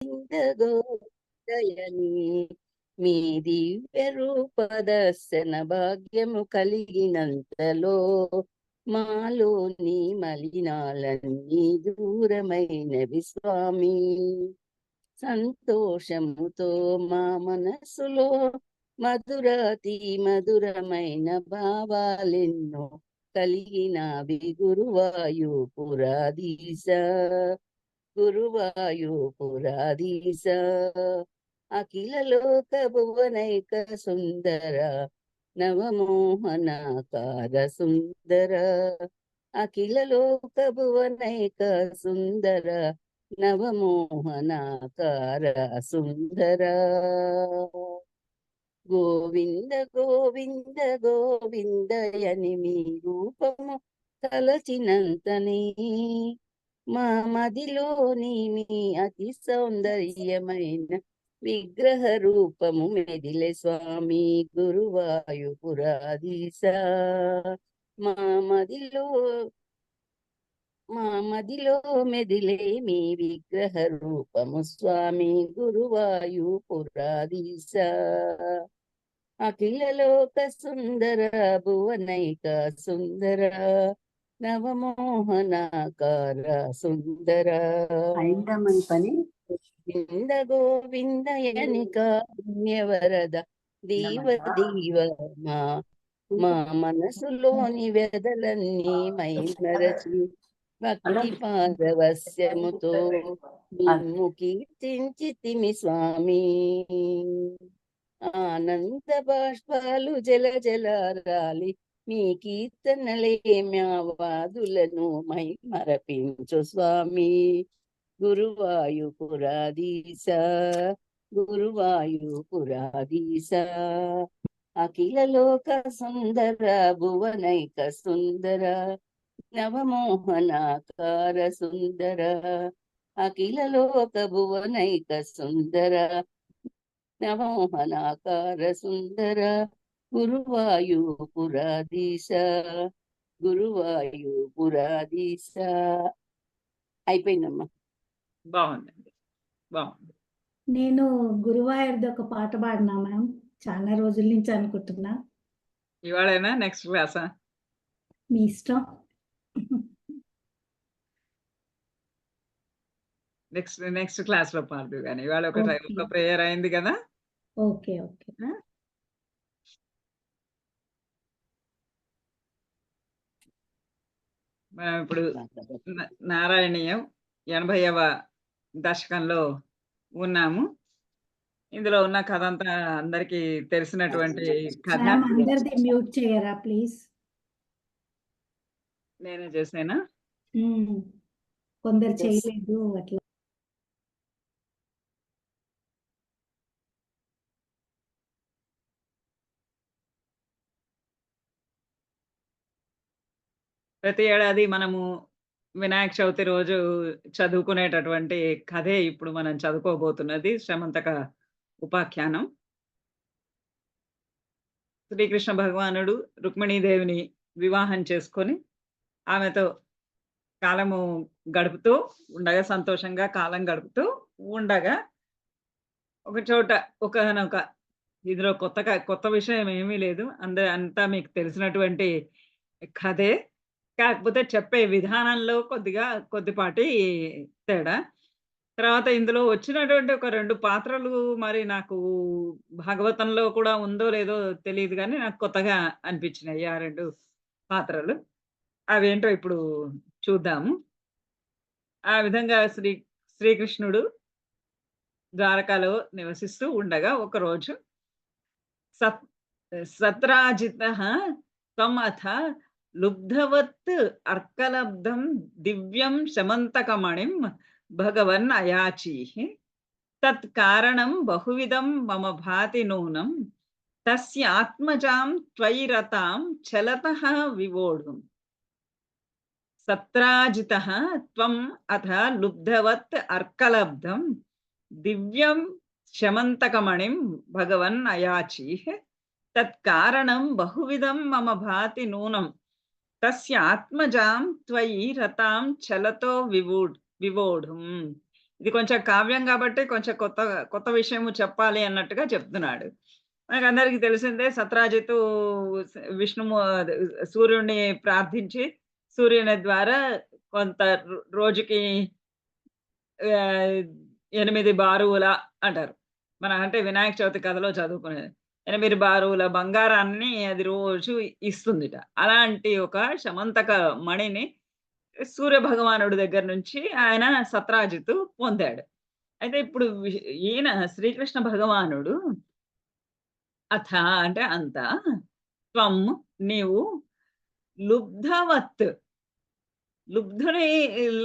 గోదయని మీ దివ్య రూప దర్శన భాగ్యము కలిగినంతలో మాలోని మలినాలన్నీ దూరమైనవి స్వామి. సంతోషముతో మా మనసులో మధురాతి మధురమైన భావాలెన్నో కలిగినవి గురువాయూపురాధీశ. గురువాయూపురాధీశ అఖిల లోక భువనైక సుందర నవమోహనాకార సుందర. అఖిల లోక భువనైక సుందర నవమోహనాకార సుందర. గోవింద గోవింద గోవిందయని మీ రూపము తలచినంతనే మా మదిలోని మీ అతి సౌందర్యమైన విగ్రహ రూపము మెదిలే స్వామి గురువాయూపురాధీశ. మా మదిలో మెదిలే మీ విగ్రహ రూపము స్వామి గురువాయూపురాధీశ. అఖిల లోక సుందర భువనైక సుందర నవమోహనాకార సుందర. అయిందమ్మని పని. గోవింద గోవిందయని కారుణ్యవరద దీవ దీవ మా మనసులోని వెదలన్నీ మైమరచి భక్తి పారవస్యముతో నిన్ను కీర్తించితిమి స్వామి. ఆనంద బాష్పాలు జల జలారాలి మీ కీర్తనలే మ్యావాదులను మైమరపించు స్వామి గురువాయూపురాధీశ. గురువాయూపురాధీశ అఖిల లోక సుందర భువనైక సుందర నవమోహనాకార సుందర. అఖిల లోక భువనైక సుందర నవమోహనాకార సుందర గురువాయూపురాధీశ. గురువాయూపురాధీశ. అయిపోయిందమ్మా. బాగుందండి, బాగుంది. నేను గురువాయూర్ది ఒక పాట పాడినా మ్యామ్, చాలా రోజుల నుంచి అనుకుంటున్నా. ఇవాళైనా నెక్స్ట్ క్లాసా? మీ ఇష్టం. నెక్స్ట్ క్లాస్ లో పాడదు కానీ ఇవాళ ఒక ప్రేయర్ అయింది కదా. Okay okay. మనం ఇప్పుడు నారాయణీయం 80వ దశకంలో ఉన్నాము. ఇందులో ఉన్న కథ అంతా అందరికి తెలిసినటువంటి కథ. అందరిది మ్యూట్ చేయరా ప్లీజ్. నేనే చేసేనా? కొందరు చేయలేదు అట్లా. ప్రతి ఏడాది మనము వినాయక చవితి రోజు చదువుకునేటటువంటి కథే ఇప్పుడు మనం చదువుకోబోతున్నది, శ్రమంతక ఉపాఖ్యానం. శ్రీకృష్ణ భగవానుడు రుక్మిణీదేవిని వివాహం చేసుకొని ఆమెతో కాలము గడుపుతూ ఉండగా, సంతోషంగా కాలం గడుపుతూ ఉండగా, ఒక చోట ఒకనొక, ఇందులో కొత్త విషయం ఏమీ లేదు, అంతా మీకు తెలిసినటువంటి కథే. కాకపోతే చెప్పే విధానంలో కొద్దిపాటి తేడా. తర్వాత ఇందులో వచ్చినటువంటి ఒక 2 పాత్రలు మరి నాకు భాగవతంలో కూడా ఉందో లేదో తెలియదు కానీ నాకు కొత్తగా అనిపించినాయి ఆ 2 పాత్రలు. అవేంటో ఇప్పుడు చూద్దాము. ఆ విధంగా శ్రీకృష్ణుడు ద్వారకాలో నివసిస్తూ ఉండగా ఒకరోజు సత్రాజితః త్వం అథ లుబ్ధవత్ అర్కలబ్ధం దివ్యం శమంతకమణిం భగవన్ అయాచీః. తత్ కారణం బహువిధం మమ భాతి నూనం తస్య ఆత్మజాం త్వయి రతాం చలతః వివోఢుం. సత్రాజితః త్వం అథ లుబ్ధవత్ అర్కలబ్ధం దివ్యం శమంతకమణిం భగవన్ అయాచీః. తత్ కారణం బహువిధం మమ భాతి నూనం తస్య ఆత్మజాం త్వయి రతాం చలతో వివోఢుం. ఇది కొంచెం కావ్యం కాబట్టి కొంచెం కొత్త కొత్త విషయము చెప్పాలి అన్నట్టుగా చెప్తున్నాడు. మనకందరికీ తెలిసిందే సత్రాజిత్తు విష్ణుము అదే సూర్యుడిని ప్రార్థించి సూర్యుని ద్వారా కొంత రోజుకి ఆహ్, 8 బారువుల అంటారు. అంటే వినాయక చవితి కథలో చదువుకునేది. 8 బారువుల బంగారాన్ని అది రోజు ఇస్తుందిట. అలాంటి ఒక శమంతక మణిని సూర్య భగవానుడి దగ్గర నుంచి ఆయన సత్రాజిత్తు పొందాడు. అయితే ఇప్పుడు ఈయన శ్రీకృష్ణ భగవానుడు అథ అంటే అంత త్వం నీవు లుబ్ధవత్ లుబ్ధుని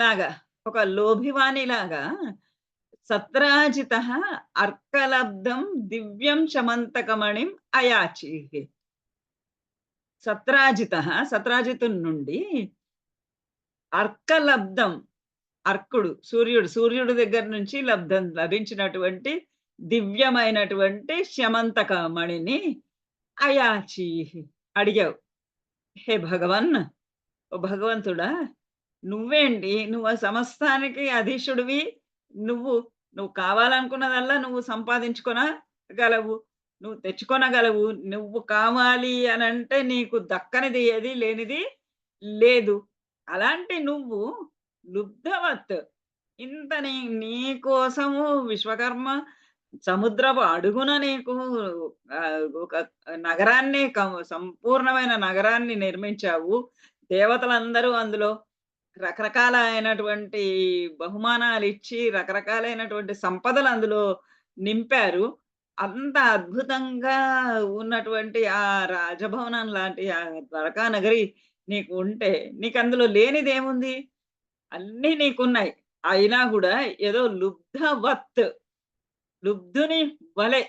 లాగా ఒక లోభివానిలాగా సత్రాజితః అర్కలబ్ధం దివ్యం శమంతకమణిం అయాచీః. సత్రాజితుని నుండి అర్కలబ్ధం సూర్యుడి దగ్గర నుంచి లభించినటువంటి దివ్యమైనటువంటి శమంతక మణిని అయాచీః అడిగావు. హే భగవన్, ఓ భగవంతుడా, నువ్వేంటి, నువ్వు ఆ సమస్తానికి అధీశుడివి. నువ్వు నువ్వు కావాలనుకున్నదల్లా నువ్వు సంపాదించుకొనగలవు. నువ్వు తెచ్చుకొనగలవు. నువ్వు కావాలి అనంటే నీకు దక్కనిది ఏది లేనిది లేదు. అలాంటి నువ్వు లుబ్ధవత్ ఇంత నీ కోసము విశ్వకర్మ సముద్రపు అడుగున నీకు ఒక నగరాన్ని సంపూర్ణమైన నగరాన్ని నిర్మించావు. దేవతలందరూ అందులో రకరకాలైనటువంటి బహుమానాలిచ్చి, రకరకాలైనటువంటి సంపదలు అందులో నింపారు. అంత అద్భుతంగా ఉన్నటువంటి ఆ రాజభవనం లాంటి ఆ ద్వారకా నగరి నీకు ఉంటే, నీకందులో లేనిదేముంది? అన్నీ నీకున్నాయి. అయినా గూడా ఏదో లుబ్ధవత్ లుబ్ధుని వలె,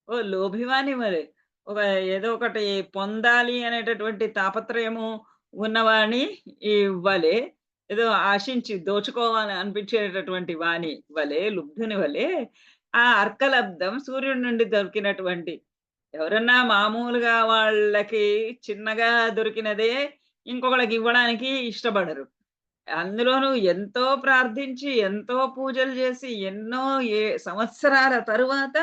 ఓ లోభివాని వలె, ఒక ఏదో ఒకటి పొందాలి అనేటటువంటి తాపత్రయము ఉన్నవాని ఈ వలె, ఏదో ఆశించి దోచుకోవాలి అనిపించేటటువంటి వాని వలె, లుబ్ధుని వలె ఆ అర్కలబ్ధం సూర్యుడి నుండి దొరికినటువంటి ఎవరన్నా మామూలుగా వాళ్ళకి చిన్నగా దొరికినదే ఇంకొకళ్ళకి ఇవ్వడానికి ఇష్టపడరు. అందులోనూ ఎంతో ప్రార్థించి, ఎంతో పూజలు చేసి, ఎన్నో సంవత్సరాల తరువాత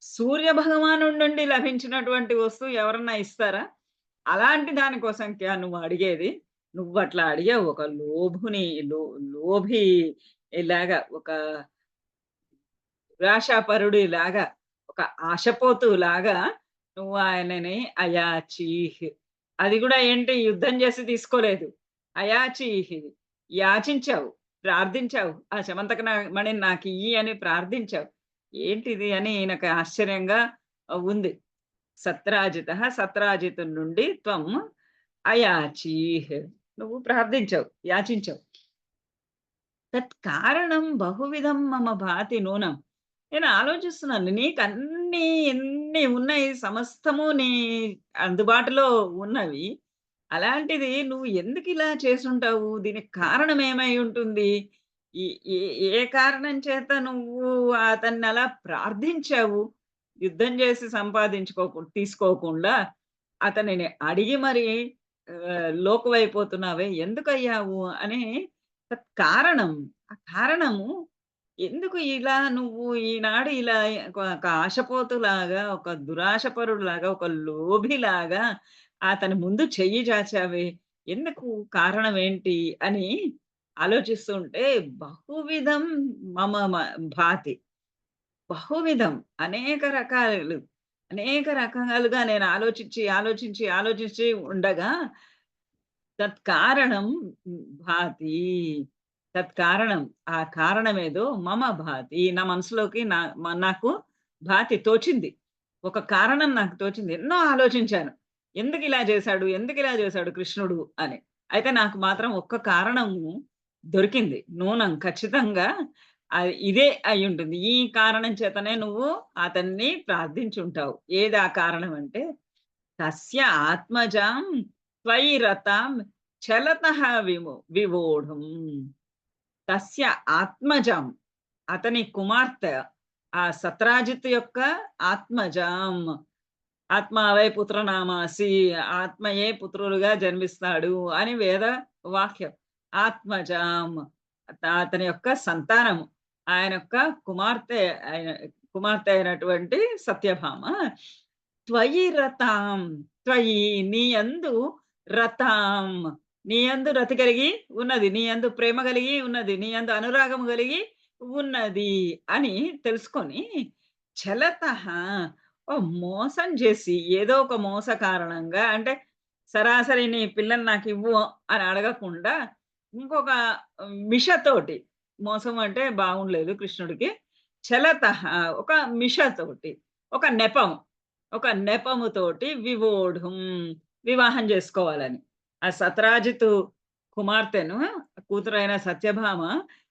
సూర్య భగవానుడి నుండి లభించినటువంటి వస్తువు ఎవరన్నా ఇస్తారా? అలాంటి దాని కోసం నువ్వు అడిగేది. నువ్వట్లా అడిగావు. ఒక లోభి ఇలాగా, ఒక దురాశాపరుడిలాగా, ఒక ఆశపోతులాగా నువ్వు ఆయనని అయాచీహ్. అది గూడా ఏంటి, యుద్ధం చేసి తీసుకోలేదు. అయాచీహ్ యాచించావు, ప్రార్థించావు. ఆ శమంతక మణిని నాకియ్యి అని ప్రార్థించావు. ఏంటిది అని ఈయనకు ఆశ్చర్యంగా ఉంది. సత్రాజితుని నుండి త్వం అయాచీహ్ నువ్వు ప్రార్థించావు, యాచించావు. తత్కారణం బహువిధం మమ భాతి నూనం. నేను ఆలోచిస్తున్నాను, నీకన్నీ ఎన్ని ఉన్నాయి, సమస్తము నీ అందుబాటులో ఉన్నవి. అలాంటిది నువ్వు ఎందుకిలా చేసుంటావు? దీనికి కారణం ఏమై ఉంటుంది? ఈ ఏ ఏ కారణం చేత నువ్వు అతన్నలా ప్రార్థించావు? యుద్ధం చేసి తీసుకోకుండా అతనిని అడిగి మరి లోకువైపోతున్నావే ఎందుకయ్యావు అని కారణం. ఆ కారణము ఎందుకు ఇలా నువ్వు ఈనాడు ఇలా ఒక ఆశపోతులాగా, ఒక దురాశపరుడులాగా, ఒక లోభిలాగా అతని ముందు చెయ్యి చాచావే? ఎందుకు? కారణం ఏంటి? అని ఆలోచిస్తుంటే బహువిధం మమ భాతి. బహువిధం అనేక రకాలుగా నేను ఆలోచించి ఉండగా తత్కారణం భాతి. తత్కారణం ఆ కారణమేదో మమ భాతి నా మనసులోకి నాకు భాతి తోచింది. ఒక కారణం నాకు తోచింది. ఎన్నో ఆలోచించాను. ఎందుకిలా చేశాడు కృష్ణుడు అని. అయితే నాకు మాత్రం ఒక్క కారణము దొరికింది. నూనం ఖచ్చితంగా ఇదే అయ్యుంటుంది. ఈ కారణం చేతనే నువ్వు అతన్ని ప్రార్థించుంటావు. ఏది ఆ కారణం అంటే, తస్య ఆత్మజాం త్వయి రతాం చలతః వివోఢుం. తస్య ఆత్మజాం అతని కుమార్తె, ఆ సత్రాజిత్ యొక్క ఆత్మజాం. ఆత్మావై పుత్రనామాసి, ఆత్మయే పుత్రులుగా జన్మిస్తాడు అని వేద వాక్యం. ఆత్మజాం అతని యొక్క సంతానము. ఆయన యొక్క కుమార్తె ఆయన కుమార్తె అయినటువంటి సత్యభామ త్వయి రతాం, త్వయి నీ యందు రతాం, నీ యందు రతి కలిగి ఉన్నది, నీ యందు ప్రేమ కలిగి ఉన్నది, నీ యందు అనురాగం కలిగి ఉన్నది అని తెలుసుకొని చలతః మోసం చేసి ఏదో ఒక మోస కారణంగా అంటే సరాసరి నీ పిల్లని నాకివ్వు అని అడగకుండా ఇంకొక మిషతోటి మోసం అంటే బాగుండలేదు కృష్ణుడికి. చలతః ఒక మిషతోటి, ఒక నెపం, ఒక నెపముతోటి వివోఢుం వివాహం చేసుకోవాలని. ఆ సత్రాజితు కుమార్తెను కూతురైన సత్యభామ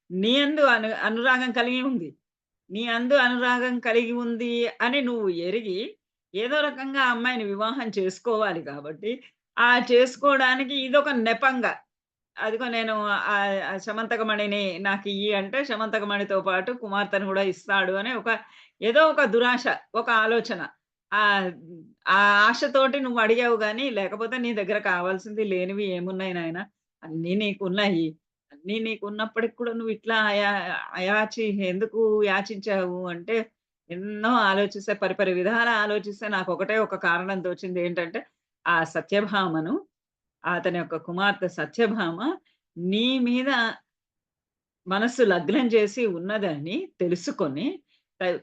నీ యందు అనురాగం కలిగి ఉంది. నీ అందు అనురాగం కలిగి ఉంది అని నువ్వు ఎరిగి ఏదో రకంగా ఆ అమ్మాయిని వివాహం చేసుకోవాలి కాబట్టి, ఆ చేసుకోవడానికి ఇదొక నెపంగా అదిగో నేను ఆ శమంతకమణిని నాకియ్యి అంటే శమంతకమణితో పాటు కుమార్తెను గూడా ఇస్తాడు అని ఏదో ఒక దురాశ, ఒక ఆలోచన. ఆహ్, ఆ ఆశతోటి నువ్వు అడిగావు గానీ, లేకపోతే నీ దగ్గర కావాల్సింది లేనివి ఏమున్నాయి నాయనా? అన్నీ నీకున్నాయి. అన్నీ నీకున్నప్పటికి కూడా నువ్వు ఇట్లా ఎందుకు యాచించావు అంటే, ఎన్నో ఆలోచిస్తే పరిపరి విధాలా ఆలోచిస్తే నాకొకటే ఒక కారణం తోచింది. ఏంటంటే, ఆ సత్యభామను అతని యొక్క కుమార్తె సత్యభామ నీ మీద మనస్సు లగ్నం చేసి ఉన్నదని తెలుసుకొని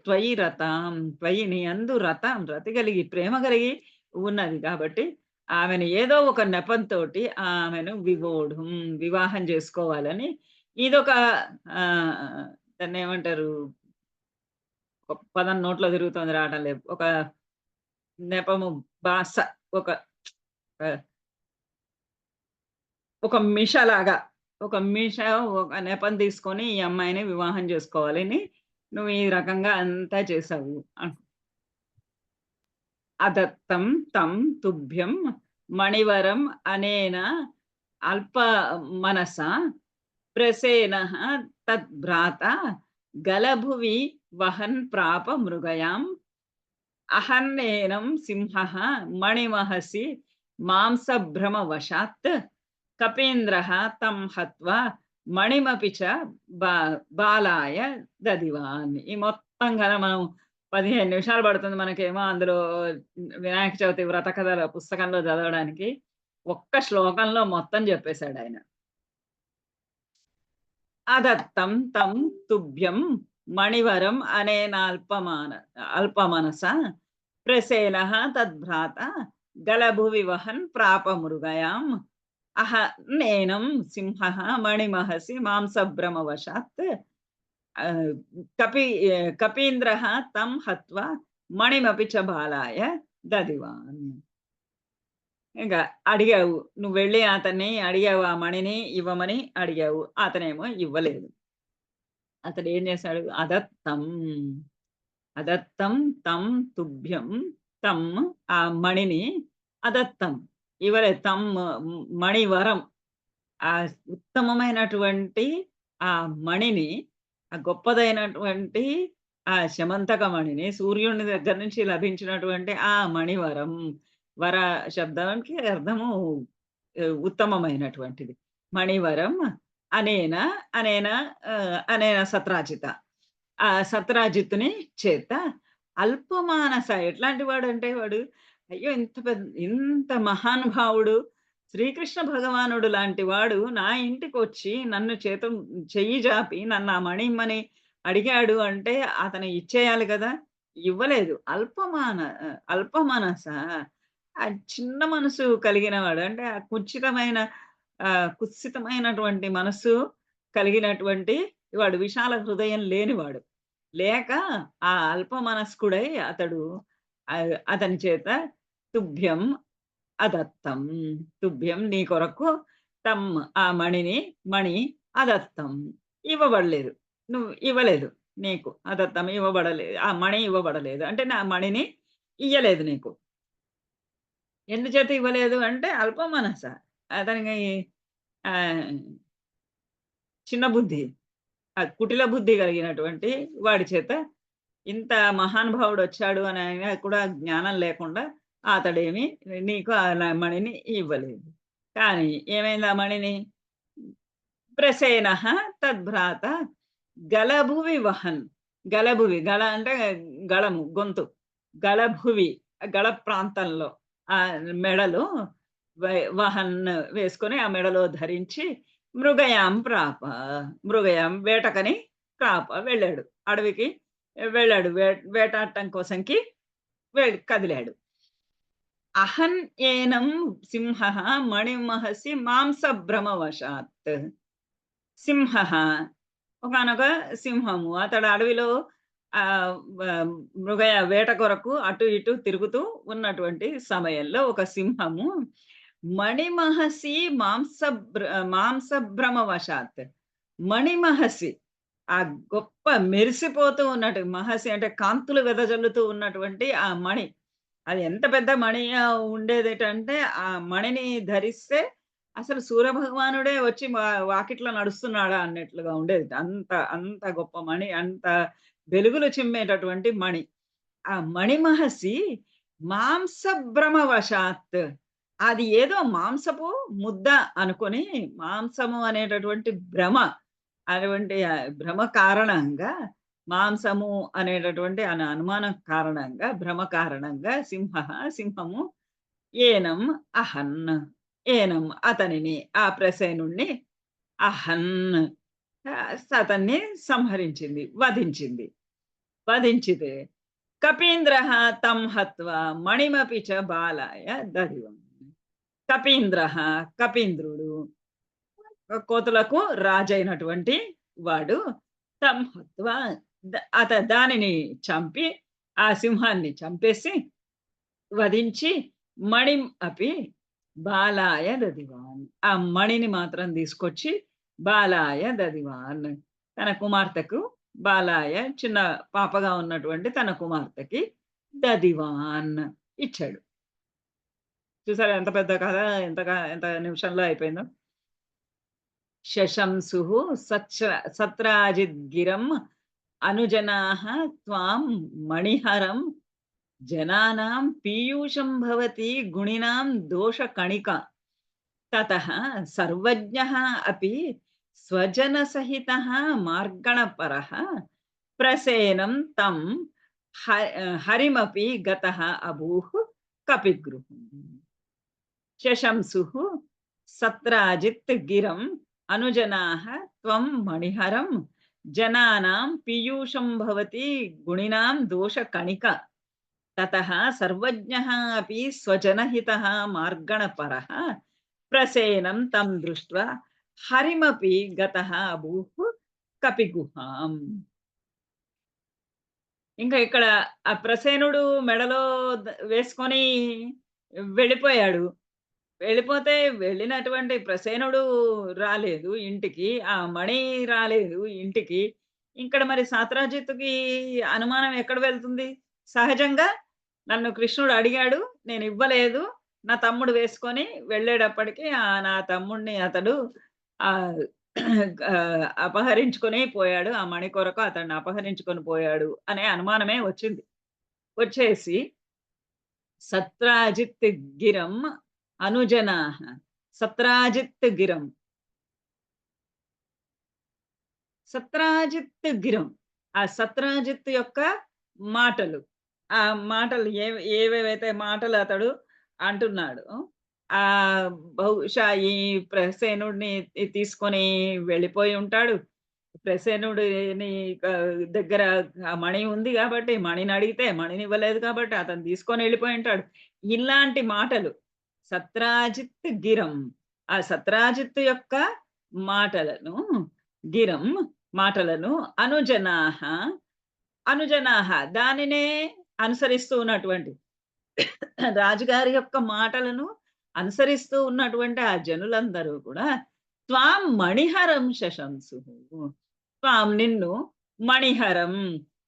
త్వయి రతాం, త్వయి నీ యందు రతం రతి కలిగి ప్రేమ కలిగి ఉన్నది కాబట్టి ఆమెను ఏదో ఒక నెపంతోటి ఆమెను వివోఢుం వివాహం చేసుకోవాలని ఇదొక దాన్నేమంటారు? ఒక పదం నోట్లో తిరుగుతోంది రావటం లేదు. ఒక నెపము బాస ఒక ఆహ్, ఒక మిషలాగా ఒక ఒక నెపం తీసుకొని ఈ అమ్మాయిని వివాహం చేసుకోవాలని నువ్వు ఈ రకంగా అంతా చేసావు. అదత్తం తం తుభ్యం మణివరం అనేన అల్ప మనస ప్రసేనః తద్భ్రాత గలభువి వహన్ ప్రాప మృగయాం అహన్నేనం సింహః మణిమహసి మాంసభ్రమవశాత్ కపీంద్రః తం హత్వా మణిమపి చ బాలాయ దదివాన్. ఈ మొత్తం గన మనం 15 నిమిషాలు పడుతుంది మనకేమో అందులో వినాయక చవితి వ్రత కథల పుస్తకంలో చదవడానికి. ఒక్క శ్లోకంలో మొత్తం చెప్పేసాడాయన. అదత్తం తం తుభ్యం మణివరం అల్పమనస ప్రసేనః తద్భ్రాత గలభువి వహన్ ప్రాప మృగయాం నేనం సింహః మణిమహసి మాంసభ్రమవశాత్ కపీంద్రః తం హత్వా మణిమపి చ బాలాయ దదివాన్. ఇంకా అడిగావు. నువ్వు వెళ్ళి అతన్ని అడిగావు. ఆ మణిని ఇవ్వమని అడిగావు. అతనేమో ఇవ్వలేదు. అతడేం చేశాడు? అదత్తం. అదత్తం తం తుభ్యం తం ఆ మణిని అదత్తం ఇవ్వలేదు. మణివరం ఆ ఉత్తమమైనటువంటి ఆ మణిని, ఆ గొప్పదైనటువంటి ఆ శమంతక మణిని, సూర్యుని దగ్గర నుంచి లభించినటువంటి ఆ మణివరం, వర శబ్దానికి అర్థము ఉత్తమమైనటువంటిది. మణివరం అనేన అనేన అనేన సత్రాజిత. ఆ సత్రాజిత్తుని చేత అల్పమానస ఎట్లాంటి వాడంటే వాడు అయ్యో! ఇంత మహానుభావుడు శ్రీకృష్ణ భగవానుడు లాంటి వాడు నా ఇంటికొచ్చి నన్ను చెయ్యి జాపి నన్ను ఆ మణి ఇమ్మని అడిగాడు అంటే అతను ఇచ్చేయాలి కదా! ఇవ్వలేదు. అల్పమనస ఆ చిన్న మనసు కలిగిన వాడు. అంటే ఆ కుత్సితమైనటువంటి మనస్సు కలిగినటువంటి వాడు. విశాల హృదయం లేనివాడు. లేక ఆ అల్పమనస్కుడై అతడు అతని చేత తుభ్యం అదత్తం. తుభ్యం నీ కొరకు ఆ మణి అదత్తం ఇవ్వబడలేదు. నువ్వు ఇవ్వలేదు. నీకు అదత్తం ఇవ్వబడలేదు. ఆ మణి ఇవ్వబడలేదు. అంటే నా మణిని ఇయ్యలేదు నీకు. ఎందుచేత ఇవ్వలేదు అంటే అల్పమనస. అతనికి చిన్న బుద్ధి. కుటిల బుద్ధి కలిగినటువంటి వాడి చేత ఇంత మహానుభావుడొచ్చాడు అని అయినా కూడా జ్ఞానం లేకుండా అతడేమి నీకు ఆ మణిని ఇవ్వలేదు. కానీ ఏమైంది ఆ మణిని? ప్రసేనః తద్భ్రాత గలభువి వహన్. గలభువి, గళ అంటే గళము, గొంతు. గళభువి, గళ ప్రాంతంలో ఆ మెడలో వహన్ వేసుకొని ఆ మెడలో ధరించి మృగయాం ప్రాప. మృగయాం వేటకని ప్రాప వెళ్ళాడు, అడవికి వెళ్ళాడు, వేటాడటం కోసంకి కదిలాడు. అహన్ ఏనం సింహ మణిమహసి మాంసభ్రమవశాత్. సింహ ఒకానొక సింహము, అతడు అడవిలో మృగ వేట కొరకు అటు ఇటు తిరుగుతూ ఉన్నటువంటి సమయంలో ఒక సింహము మణిమహసి మాంసభ్రమవశాత్. మణిమహసి, ఆ గొప్ప మెరిసిపోతూ ఉన్నట్టు, మహసి అంటే కాంతులు వెదజల్లుతూ ఉన్నటువంటి ఆ మణి, అది ఎంత పెద్ద మణి ఉండేదేటంటే ఆ మణిని ధరిస్తే అసలు సూర్యభగవానుడే వచ్చి వాకిట్లో నడుస్తున్నాడా అన్నట్లుగా ఉండేది. అంత అంత గొప్ప మణి, అంత వెలుగులు చిమ్మేటటువంటి మణి. ఆ మణిమహసి మాంసభ్రమవశాత్, అది ఏదో మాంసపు ముద్ద అనుకొని, మాంసము అనేటటువంటి భ్రమ, అటువంటి భ్రమ కారణంగా, మాంసము అనేటటువంటి అనుమానం కారణంగా, భ్రమ కారణంగా సింహము ఏనం అహన్, ఏనం అతనిని, ఆ ప్రసేనుణ్ణి, అహన్ అతన్ని సంహరించింది, వధించితే కపీంద్ర తం హత్వా మణిమపి చ బాలాయ దదివం. కపీంద్రుడు, కోతులకు రాజైనటువంటి వాడు, తం హత్వా దానిని చంపి, ఆ సింహాన్ని చంపేసి వధించి మణిం అపి బాలాయ దదివాన్, ఆ మణిని మాత్రం తీసుకొచ్చి బాలాయ దదివాన్, తన కుమార్తెకు, బాలాయ చిన్న పాపగా ఉన్నటువంటి తన కుమార్తెకి దదివాన్ ఇచ్చాడు. చూసారా ఎంత పెద్ద కథ, ఎంత నిమిషంలో అయిపోయిందో. శశంసు సత్రాజిద్గిరం అనుజనాః త్వాం మణిహరం జనానాం పీయూషం భవతి గుణినాం దోషకణిక. తతః సర్వజ్ఞః అపి స్వజనసహితః మార్గణపరః ప్రసేనం తం హరిమపి గతః అభూః కపిగృహం. శశంసుః సత్రాజిత్ గిరం అనుజనాః త్వం మణిహరం జనానాం పీయూషం భవతి గుణినాం దోషకణిక. తతః సర్వజ్ఞః అపి స్వజనహితః మార్గణపరః ప్రసేనం తం దృష్ట్వా హరిమపి గతః అభూః కపిగుహాం. ఇంకా ఇక్కడ ఆ ప్రసేనుడు మెడలో వేసుకొని వెళ్ళిపోయాడు. వెళ్ళిపోతే వెళ్ళినటువంటి ప్రసేనుడు రాలేదు ఇంటికి, ఆ మణి రాలేదు ఇంటికి. ఇక్కడ మరి సత్రాజిత్తుకి అనుమానం ఎక్కడ వెళ్తుంది? సహజంగా నన్ను కృష్ణుడు అడిగాడు, నేను ఇవ్వలేదు, నా తమ్ముడు వేసుకొని వెళ్ళేటప్పటికి నా తమ్ముడిని అతడు అపహరించుకొని పోయాడు, ఆ మణి కొరకు అతన్ని అపహరించుకొని పోయాడు అనే అనుమానమే వచ్చింది. వచ్చేసి సత్రాజిత్ గిరం అనుజనాః, సత్రాజిత్ గిరం, సత్రాజిత్ గిరం, ఆ సత్రాజిత్ యొక్క మాటలు, ఆ మాటలు ఏవేవైతే మాటలు అతడు అంటున్నాడు, ఆ బహుశా ఈ ప్రసేనుడిని తీసుకొని వెళ్ళిపోయి ఉంటాడు. ప్రసేనుడిని దగ్గర ఆ మణి ఉంది కాబట్టి, మణిని అడిగితే మణిని ఇవ్వలేదు కాబట్టి అతను తీసుకొని వెళ్ళిపోయి ఉంటాడు. ఇలాంటి మాటలు సత్రాజిత్ గిరం, ఆ సత్రాజిత్ యొక్క మాటలను, గిరం మాటలను అనుజనాః దానినే అనుసరిస్తూ ఉన్నటువంటి, రాజుగారి యొక్క మాటలను అనుసరిస్తూ ఉన్నటువంటి ఆ జనులందరూ కూడా త్వాం మణిహరం శశంసు, త్వాం నిన్ను మణిహరం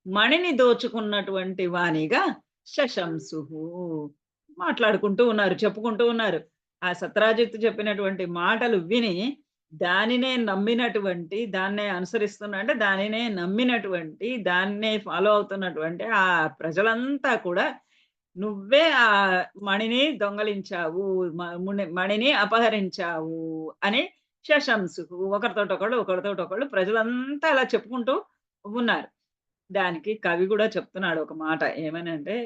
మణిని దోచుకున్నటువంటి వానిగా శశంసు మాట్లాడుకుంటూ ఉన్నారు, చెప్పుకుంటూ ఉన్నారు. ఆ సత్రాజిత్తు చెప్పినటువంటి మాటలు విని దానినే నమ్మినటువంటి, దాన్నే అనుసరిస్తున్నా అంటే దానినే నమ్మినటువంటి, దాన్నే ఫాలో అవుతున్నటువంటి ఆ ప్రజలంతా కూడా నువ్వే ఆ మణిని దొంగలించావు, మణిని అపహరించావు అని శశంసుకు ఒకరితోటొకళ్ళు ప్రజలంతా అలా చెప్పుకుంటూ ఉన్నారు. దానికి కవి కూడా చెప్తున్నాడు ఒక మాట. ఏమనంటే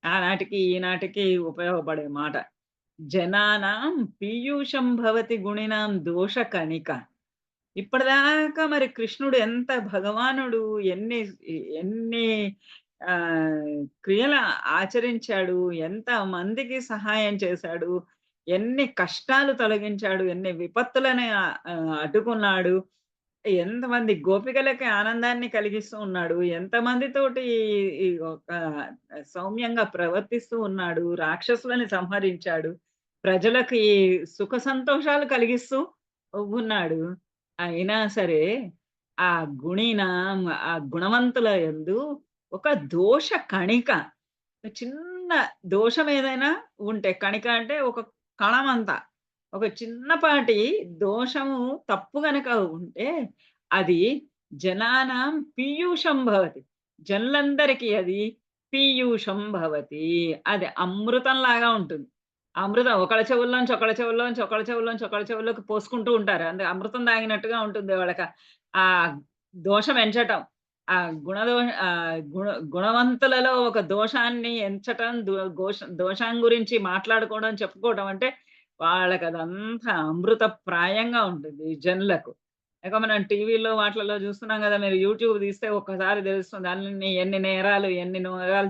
ఆనాటికి, ఈనాటికి ఉపయోగపడే మాట. జనానాం పీయూషం భవతి గుణినాం దోష కణిక. ఇప్పటిదాకా మరి కృష్ణుడు ఎంత భగవానుడు ఎన్ని ఎన్ని క్రియలు ఆచరించాడు, ఎంత మందికి సహాయం చేశాడు, ఎన్ని కష్టాలు తొలగించాడు, ఎన్ని విపత్తులని అడ్డుకున్నాడు, ఎంతమంది గోపికలకి ఆనందాన్ని కలిగిస్తూ ఉన్నాడు, ఎంతమందితోటి ఈ ఒక సౌమ్యంగా ప్రవర్తిస్తూ ఉన్నాడు, రాక్షసులని సంహరించాడు, ప్రజలకి సుఖ సంతోషాలు కలిగిస్తూ ఉన్నాడు. అయినా సరే ఆ గుణినాం ఆ గుణవంతుల యందు ఒక దోష కణిక, చిన్న దోషం ఏదైనా ఉంటే, కణిక అంటే ఒక కణమంతా, ఒక చిన్నపాటి దోషము తప్పు గనక ఉంటే అది జనానాం పీయూషం భవతి. జనులందరికీ అది పీయూషం భవతి. అది అమృతంలాగా ఉంటుంది. అమృతం ఒకళ్ళ చెవుల్లోంచి, ఒకళ్ళ చెవుల్లోంచి, ఒకళ్ళ చెవుల్లోంచి, ఒకళ్ళ చెవుల్లోకి పోసుకుంటూ ఉంటారు. అమృతం తాగినట్టుగా ఉంటుంది వాళ్ళకి ఆ దోషం ఎంచటం. ఆ గుణవంతులలో ఒక దోషాన్ని ఎంచటం, దోషం గురించి మాట్లాడుకోవడం, చెప్పుకోవడం అంటే వాళ్ళకదంతా అమృతప్రాయంగా ఉంటుంది జనులకు. ఇక మనం టీవీలో వాటిలలో చూస్తున్నాం గదా! మీరు యూట్యూబ్ తీస్తే ఒక్కసారి తెలుస్తుంది. ఎన్ని నేరాలు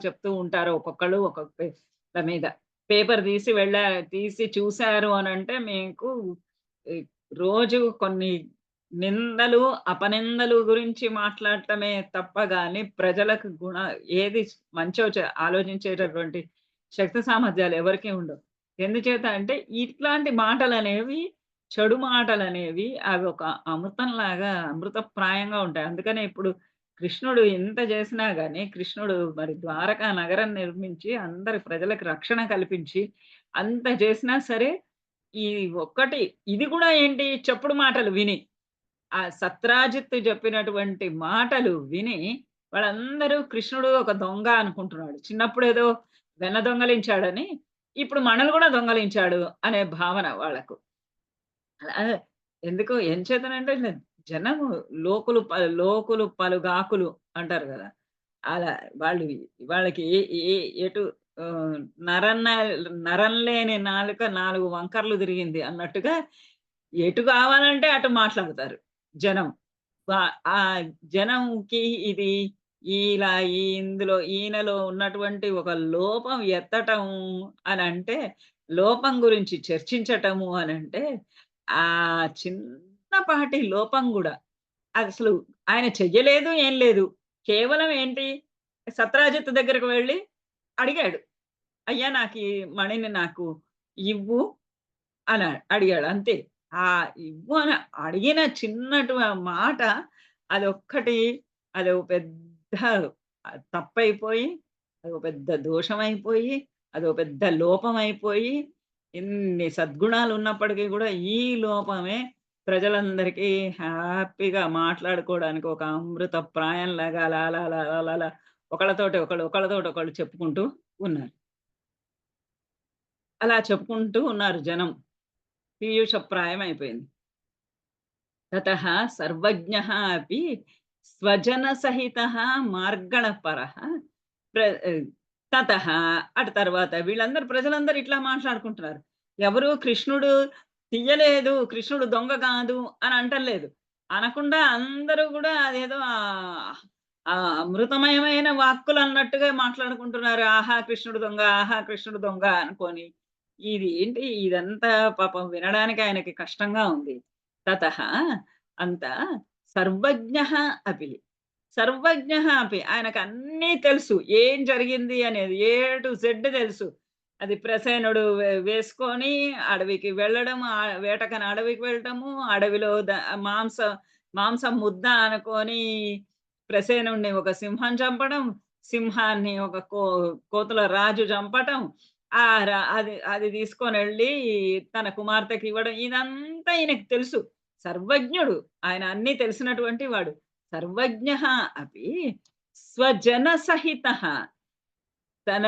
చెప్తూ ఉంటారో ఒక్కొక్కళ్ళు ఒక్కొక్క మీద. పేపర్ తీసి చూసారు అనంటే మీకు ఈ రోజు కొన్ని నిందలు, అపనిందలు గురించి మాట్లాడటమే తప్ప గాని ప్రజలకు ఏది మంచో ఆలోచించేటటువంటి శక్తి సామర్థ్యాలు ఎవరికీ ఉండవు. ఎందుచేత అంటే ఇట్లాంటి మాటలనేవి, చెడు మాటలనేవి అవి ఒక అమృతంలాగా అమృతప్రాయంగా ఉంటాయి. అందుకనే ఇప్పుడు కృష్ణుడు ఇంత చేసినా గాని, కృష్ణుడు మరి ద్వారకా నగరం నిర్మించి అందరి ప్రజలకు రక్షణ కల్పించి అంత చేసినా సరే, ఈ ఒక్కటి ఇది కూడా ఏంటి చెప్పుడు మాటలు విని, ఆ సత్రాజిత్తు చెప్పినటువంటి మాటలు విని వాళ్ళందరూ కృష్ణుడు ఒక దొంగ అనుకుంటున్నాడు. చిన్నప్పుడేదో వెన్న దొంగలించాడని, ఇప్పుడు మనల్ని కూడా దొంగలించాడు అనే భావన వాళ్ళకు. అలా ఎందుకు ఎంచేతనంటే జనము లోకులు పలుగాకులు అంటారు గదా! అలా వాళ్ళకి ఎటు నరం లేని నాలుక 4 వంకర్లు తిరిగింది అన్నట్టుగా ఎటు కావాలంటే అటు మాట్లాడతారు జనం. ఆ జనంకి ఇది ఇలా ఈయనలో ఉన్నటువంటి ఒక లోపం ఎత్తటం అనంటే, లోపం గురించి చర్చించటము అనంటే, ఆ చిన్నపాటి లోపం గూడా అసలు ఆయన చెయ్యలేదు, ఏం లేదు. కేవలం ఏంటి, సత్రాజిత్ దగ్గరికి వెళ్లి అడిగాడు. "అయ్యా! నాకీ మణిని నాకు ఇవ్వు" అడిగాడు అంతే. ఆ ఇవ్వు అని అడిగిన మాట అదొక్కటి అదో పెద్ద తప్పైపోయి, అదో పెద్ద దోషమైపోయి, అదో పెద్ద లోపమైపోయి, ఇన్ని సద్గుణాలున్నప్పటికీ గూడా ఈ లోపమే ప్రజలందరికీ హ్యాపీగా మాట్లాడుకోవడానికి ఒక అమృతప్రాయంలాగా అలా అలా అలా అలా అలా ఒకళ్ళతోటి ఒకళ్ళు చెప్పుకుంటూ ఉన్నారు. అలా చెప్పుకుంటూ ఉన్నారు జనం. పీయూషప్రాయమైపోయింది. తతః సర్వజ్ఞః అపి స్వజనసహితః మార్గణపరః ప్ర తతః అటు తర్వాత వీళ్ళందరూ ప్రజలందరూ ఇట్లా మాట్లాడుకుంటున్నారు. ఎవరు కృష్ణుడు తీయలేదు, కృష్ణుడు దొంగ కాదు అని అంటలేదు. అనకుండా అందరూ గూడా అదేదో అమృతమయమైన వాక్కులన్నట్టుగా మాట్లాడుకుంటున్నారు. ఆహా! కృష్ణుడు దొంగ, ఆహా! కృష్ణుడు దొంగ అనుకోని. ఇది ఏంటి ఇదంతా పాపం వినడానికి ఆయనకి కష్టంగా ఉంది. తతః అంతా సర్వజ్ఞః అపి. సర్వజ్ఞః అపి. ఆయనకన్నీ తెలుసు. ఏం జరిగింది అనేది ఏ టు జెడ్ తెలుసు. అది ప్రసేనుడు వేసుకొని అడవికి వెళ్ళడం, వేటకని అడవికి వెళ్ళటము, అడవిలో మాంసం ముద్ద అనుకోని ప్రసేనుడిని ఒక సింహం చంపడం, సింహాన్ని ఒక కోతుల రాజు చంపటం, అది తీసుకొనెళ్ళి తన కుమార్తెకి ఇవ్వడం ఇదంతా ఈయనకి తెలుసు. సర్వజ్ఞుడు. ఆయన అన్నీ తెలిసినటువంటి వాడు. సర్వజ్ఞః అపి స్వజన సహితః తన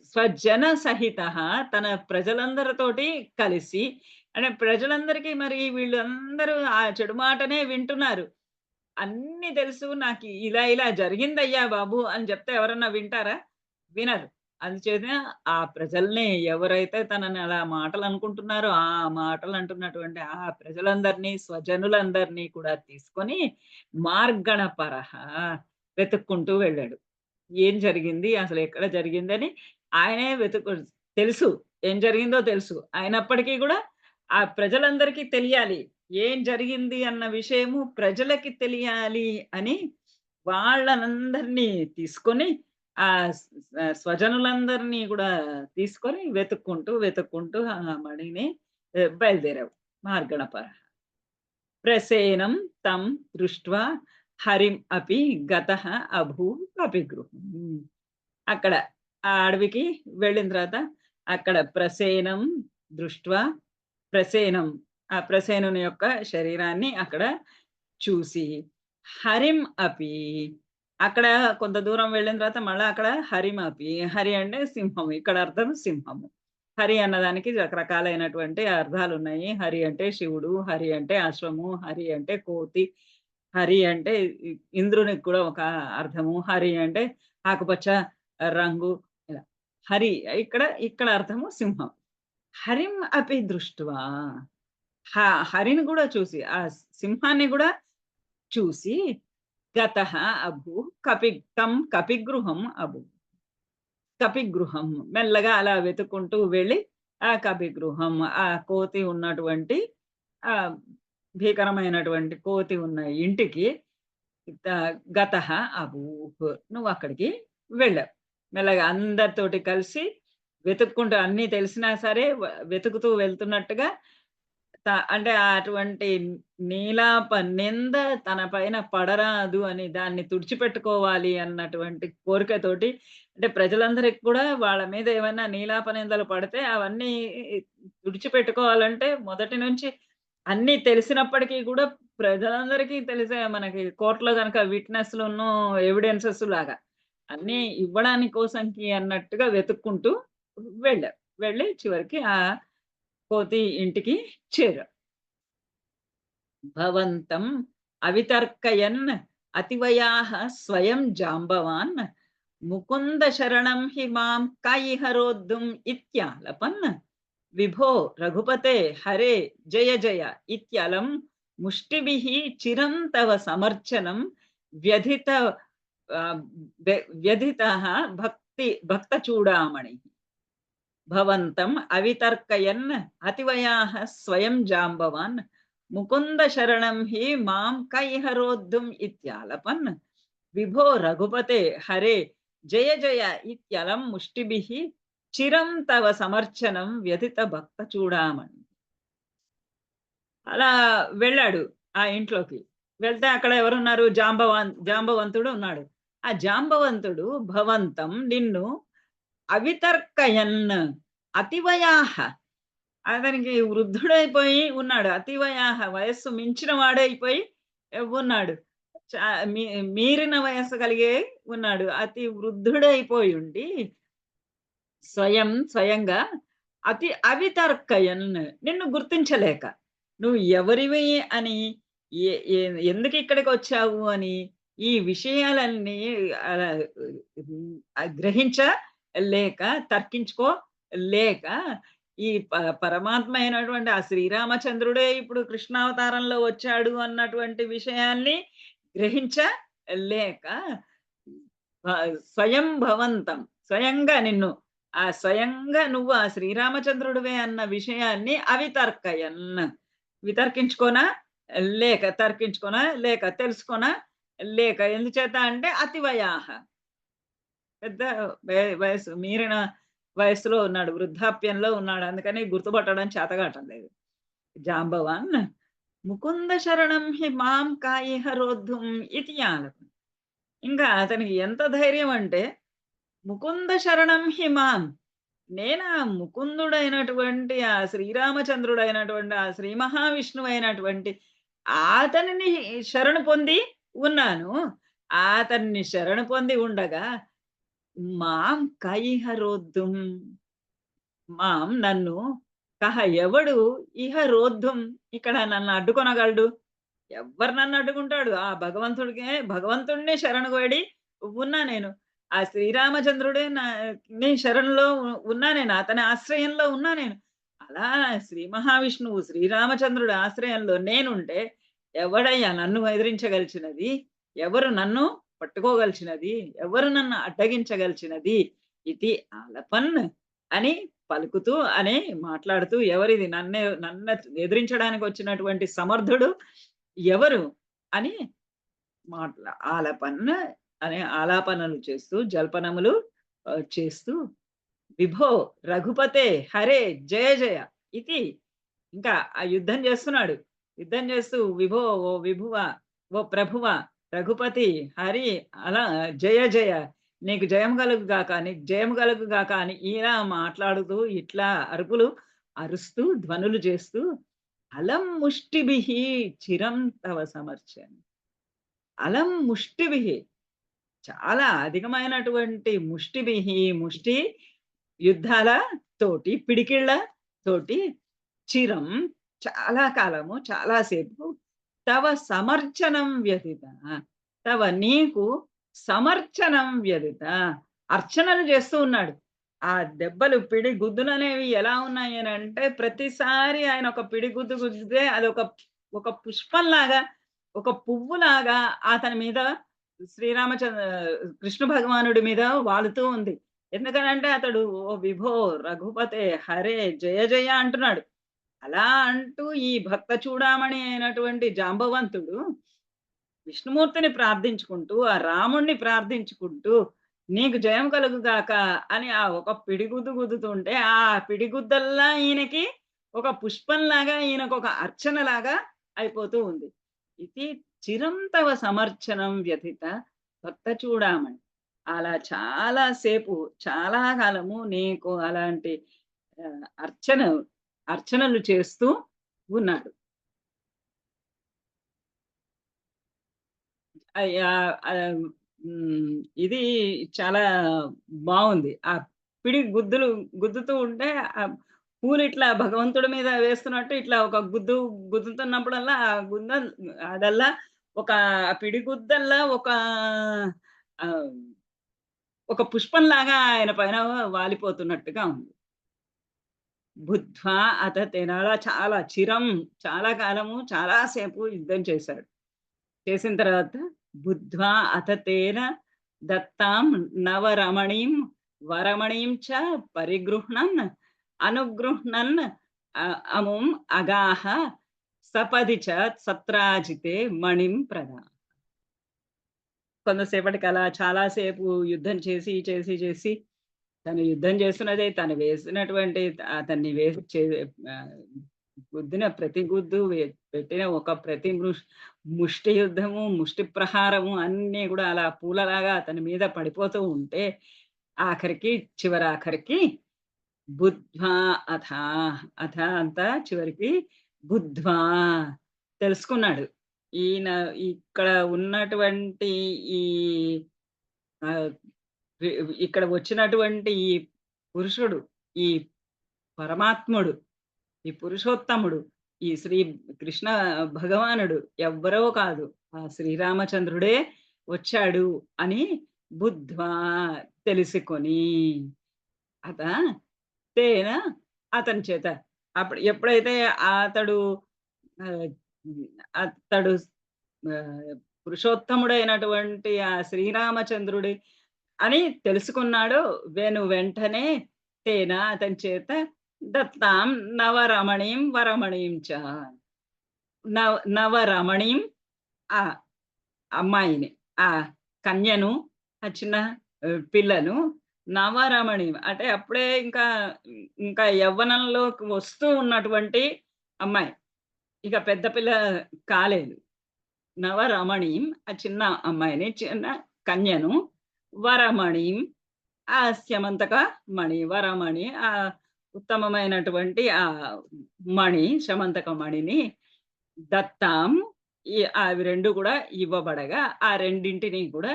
స్వజన సహితః తన ప్రజలందరితోటి కలిసి అంటే ప్రజలందరికీ మరి వీళ్ళందరూ ఆ చెడు మాటనే వింటున్నారు. అన్నీ తెలుసు నాకు ఇలా ఇలా జరిగిందయ్యా బాబు అని చెప్తే ఎవరన్నా వింటారా? వినరు. అందుచేత ఆ ప్రజల్ని ఎవరైతే తనని అలా మాటలనుకుంటున్నారో, ఆ మాటలంటున్నటువంటి ఆ ప్రజలందరినీ, స్వజనులందరినీ కూడా తీసుకొని మార్గణపరః వెతుక్కుంటూ వెళ్ళాడు. ఏం జరిగింది? అసలెక్కడ జరిగిందని ఆయనే తెలుసు. ఏం జరిగిందో తెలుసు. అయినప్పటికీ గూడా ఆ ప్రజలందరికీ తెలియాలి. ఏం జరిగింది అన్న విషయము ప్రజలకి తెలియాలి అని వాళ్ళనందరినీ తీసుకొని స్వజనులందరినీ గూడా తీసుకొని వెతుక్కుంటూ ఆ మణిని బయలుదేరావు మార్గణపరః. ప్రసేనం తం దృష్ట్వా హరిం అపి గతః అభూవ్ కపిగృహం. అక్కడ ఆ అడవికి వెళ్ళిన తర్వాత అక్కడ ప్రసేనం దృష్ట్వా ప్రసేనం ఆ ప్రసేనుని యొక్క శరీరాన్ని అక్కడ చూసి హరిం అపి అక్కడ కొంత దూరం వెళ్ళిన తర్వాత మళ్ళా అక్కడ హరిం అపి హరి అంటే సింహం ఇక్కడ అర్థం సింహము. హరి అన్నదానికి రకరకాలైనటువంటి అర్థాలున్నాయి. హరి అంటే శివుడు, హరి అంటే అశ్వము, హరి అంటే కోతి, హరి అంటే ఇంద్రునికి కూడా ఒక అర్థము. హరి అంటే ఆకుపచ్చ రంగు ఇలా. హరి ఇక్కడ అర్థము సింహం. హరిం అపి దృష్ట్వా హరిని కూడా చూసి ఆ సింహాన్ని కూడా చూసి గతః అభూ కపిగృహం అభూ. కపిగృహం మెల్లగా అలా వెతుక్కుంటూ వెళ్ళి ఆ కపిగృహం ఆ కోతి ఉన్నటువంటి ఆ భీకరమైనటువంటి కోతి ఉన్న ఇంటికి గతః అభూః నువ్వు అక్కడికి వెళ్ళావు. మెల్లగా అందరితోటి కలిసి వెతుక్కుంటూ అన్నీ తెలిసినా సరే వెతుకుతూ వెళ్తున్నట్టుగా అంటే అటువంటి నీలాప నింద తన పైన పడరాదు అని దాన్ని తుడిచిపెట్టుకోవాలి అన్నటువంటి కోరికతోటి అంటే ప్రజలందరికి కూడా వాళ్ళ మీద ఏమైనా నీలాప నిందలు పడితే అవన్నీ తుడిచిపెట్టుకోవాలంటే మొదటి నుంచి అన్నీ తెలిసినప్పటికీ కూడా ప్రజలందరికీ తెలిసే మనకి కోర్టులో గనక విట్‌నెస్‌లును, ఎవిడెన్సెస్ లాగా అన్నీ ఇవ్వడాని కోసంకి అన్నట్టుగా వెతుక్కుంటూ వెళ్ళారు. వెళ్ళి చివరికి ఆ కోతి ఇంటికి చేరారు. భవంతం అవితర్కయన్ అతివయాః స్వయం జాంబవాన్ ముకుంద శరణం హి మాం కాయిహరోద్ధుం ఇత్యాలపన్ విభో రఘుపతే హరే జయ జయ ఇత్యలం ముష్టిభిః చిరం తవ సమర్చనం వ్యధిత వ్యధితః భక్తచూడామణి. భవంతం అవితర్కయన్ అతివయాః స్వయం జాంబవాన్ ముకుంద శరణం హి మాం కైహరోద్ధుం ఇత్యాలపన్ విభో రఘుపతే హరే జయ జయ ఇత్యలం ముష్టిభిః చిరం తవ సమర్చనం వ్యధిత భక్త చూడామణి. అలా వెళ్ళాడు ఆ ఇంట్లోకి. వెళ్తే అక్కడ ఎవరున్నారు? జాంబవంతుడు ఉన్నాడు. ఆ జాంబవంతుడు భవంతం నిన్ను అవితర్కయన్ అతివయాః అతనికి వృద్ధుడైపోయి ఉన్నాడు. అతివయాః వయస్సు మించిన వాడైపోయి ఉన్నాడు. మీరిన వయస్సు కలిగే ఉన్నాడు. అతి వృద్ధుడైపోయి ఉండి స్వయంగా అతి అవితర్కయన్ నిన్ను గుర్తించలేక నువ్వు ఎవరివి అని ఎందుకు ఇక్కడికి వచ్చావు అని ఈ విషయాలన్నీ గ్రహించలేక తర్కించుకోలేక ఈ పరమాత్మ అయినటువంటి ఆ శ్రీరామచంద్రుడే ఇప్పుడు కృష్ణావతారంలో వచ్చాడు అన్నటువంటి విషయాన్ని గ్రహించలేక స్వయం భవంతం స్వయంగా నిన్ను స్వయంగా నువ్వు ఆ శ్రీరామచంద్రుడివే అన్న విషయాన్ని అవితర్కయన్ వితర్కించుకోనా లేక తెలుసుకోనా లేక ఎందుచేత అంటే అతివయాః పెద్ద వయసు మీరిన వయస్సులో ఉన్నాడు, వృద్ధాప్యంలో ఉన్నాడు. అందుకని గుర్తుపట్టడం చేతగాటం లేదు. జాంబవాన్ ముకుంద శరణం హి మాం కాయిహరోద్ధుం ఇతి ఆలపన్. ఇంకా అతనికి ఎంత ధైర్యం అంటే ముకుంద శరణం హి మాం నేను ఆ ముకుందుడైనటువంటి ఆ శ్రీరామచంద్రుడైనటువంటి ఆ శ్రీ మహావిష్ణువు అయినటువంటి అతనిని శరణు పొంది ఉన్నాను. అతన్ని శరణు పొంది ఉండగా మాం కైహరోద్ధుం మాం నన్ను కహ ఎవడు ఇహ రోద్ధం ఇక్కడ నన్ను అడ్డుకొనగలడు? ఎవ్వరు నన్ను అడ్డుకుంటాడు? ఆ భగవంతుడినే శరణు వేడి ఉన్నా నేను. ఆ శ్రీరామచంద్రుడే నీ శరణులో ఉన్నా నేను. అతని ఆశ్రయంలో ఉన్నా నేను. అలా శ్రీ మహావిష్ణువు శ్రీరామచంద్రుడి ఆశ్రయంలో నేనుంటే ఎవడయ్యా నన్ను ఎదిరించగలిచినది? ఎవరు నన్ను పట్టుకోగలిచినది? ఎవరు నన్ను అడ్డగించగలిచినది? ఇది ఆలపన్ అని పలుకుతూ అని మాట్లాడుతూ ఎవరిది నన్ను ఎదిరించడానికి వచ్చినటువంటి సమర్థుడు ఎవరు అని ఆలపన్ అనే ఆలాపనలు చేస్తూ జల్పనములు చేస్తూ విభో రఘుపతే హరే జయ జయ ఇది ఇంకా ఆ యుద్ధం చేస్తున్నాడు. యుద్ధం చేస్తూ విభో ఓ విభువ ఓ ప్రభువ రఘుపతి హరి అలా జయ జయ నీకు జయం కలుగు గాక నీకు జయం కలుగు గాక అని ఇలా మాట్లాడుతూ ఇట్లా అరుపులు అరుస్తూ ధ్వనులు చేస్తూ అలం ముష్టిభిహి చిరం తవ సమర్చన్. అలం ముష్టిభిహి చాలా అధికమైనటువంటి ముష్టి యుద్ధాల తోటి పిడికిళ్ళ తోటి చిరం చాలా కాలము చాలా సేపు తవ సమర్చనం వ్యతిత తవ నీకు సమర్చనం వ్యతిత అర్చనలు చేస్తూ ఉన్నాడు. ఆ దెబ్బలు పిడి గుద్దులనేవి ఎలా ఉన్నాయి అని అంటే ప్రతిసారి ఆయన ఒక పిడి గుద్దు గుద్దితే అది ఒక పుష్పంలాగా ఒక పువ్వులాగా అతని మీద కృష్ణ భగవానుడి మీద వాలుతూ ఉంది. ఎందుకనంటే అతడు ఓ విభో రఘుపతే హరే జయ జయ అంటున్నాడు. అలా అంటూ ఈ భక్త చూడామణి అయినటువంటి జాంబవంతుడు విష్ణుమూర్తిని ప్రార్థించుకుంటూ ఆ రాముణ్ణి ప్రార్థించుకుంటూ నీకు జయం కలుగుగాక అని ఆ ఒక పిడిగుద్దు గుద్దుతుంటే ఆ పిడిగుద్దల్లా ఈయనకి ఒక పుష్పంలాగా ఈయనకు ఒక అర్చనలాగా అయిపోతూ ఉంది. ఇది చిరం తవ సమర్చనం వ్యతిత భక్త చూడామణి. అలా చాలా సేపు చాలా కాలము నీకు అలాంటి అర్చనలు చేస్తూ ఉన్నాడు. ఇది చాలా బాగుంది. ఆ పిడి గుద్దుతూ ఉంటే ఆ పూలు ఇట్లా భగవంతుడి మీద వేస్తున్నట్టు ఇట్లా ఒక గుద్దుతున్నప్పుడల్లా ఆ అదల్లా ఒక పిడిగుద్దల్లా ఒక పుష్పంలాగా ఆయన పైన వాలిపోతున్నట్టుగా ఉంది. బుద్ధ్వా అతతేన చాలా చిరం చాలా కాలము చాలా సేపు యుద్ధం చేశాడు. చేసిన తర్వాత బుద్ధ్వా అతతేన దత్తాం నవరమణీం వరమణీం చ పరిగృహ్ణన్ అనుగృహ్ణన్ అముం అగాహ సపది చ సత్రాజితే మణిం ప్రదా. కొంతసేపటికి అలా చాలాసేపు యుద్ధం చేసి తను యుద్ధం చేస్తున్నదే తను వేసినటువంటి అతన్ని గుద్దిన ప్రతి గుద్దు పెట్టిన ఒక ప్రతి ముష్టి యుద్ధము ముష్టి ప్రహారము అన్నీ కూడా అలా పూలలాగా అతని మీద పడిపోతూ ఉంటే చివరాఖరికి బుద్ధ్వా అథ అంతా చివరికి బుద్ధ్వా తెలుసుకున్నాడు. ఈయన ఇక్కడ ఉన్నటువంటి ఇక్కడ వచ్చినటువంటి ఈ పురుషుడు ఈ పరమాత్ముడు ఈ పురుషోత్తముడు ఈ శ్రీ కృష్ణ భగవానుడు ఎవ్వరో కాదు ఆ శ్రీరామచంద్రుడే వచ్చాడు అని బుద్ధ్వా తెలుసుకొని అతని చేత అప్పుడు ఎప్పుడైతే అతడు పురుషోత్తముడైనటువంటి ఆ శ్రీరామచంద్రుడి అని తెలుసుకున్నాడు వెంటనే అతని చేత దత్తాం నవరమణీం వరమణీం చ నవరమణీం ఆ అమ్మాయిని ఆ కన్యను ఆ చిన్న పిల్లను నవరమణీం అంటే అప్పుడే ఇంకా యవ్వనంలోకి వస్తూ ఉన్నటువంటి అమ్మాయి ఇక పెద్ద పిల్ల కాలేదు. నవరమణీం ఆ చిన్న అమ్మాయిని చిన్న కన్యను వరమణీం ఆ స్యమంతక మణి వరమణి ఆ ఉత్తమమైనటువంటి ఆ మణి శమంతక మణిని దత్తాం అవి రెండు కూడా ఇవ్వబడగా ఆ రెండింటిని కూడా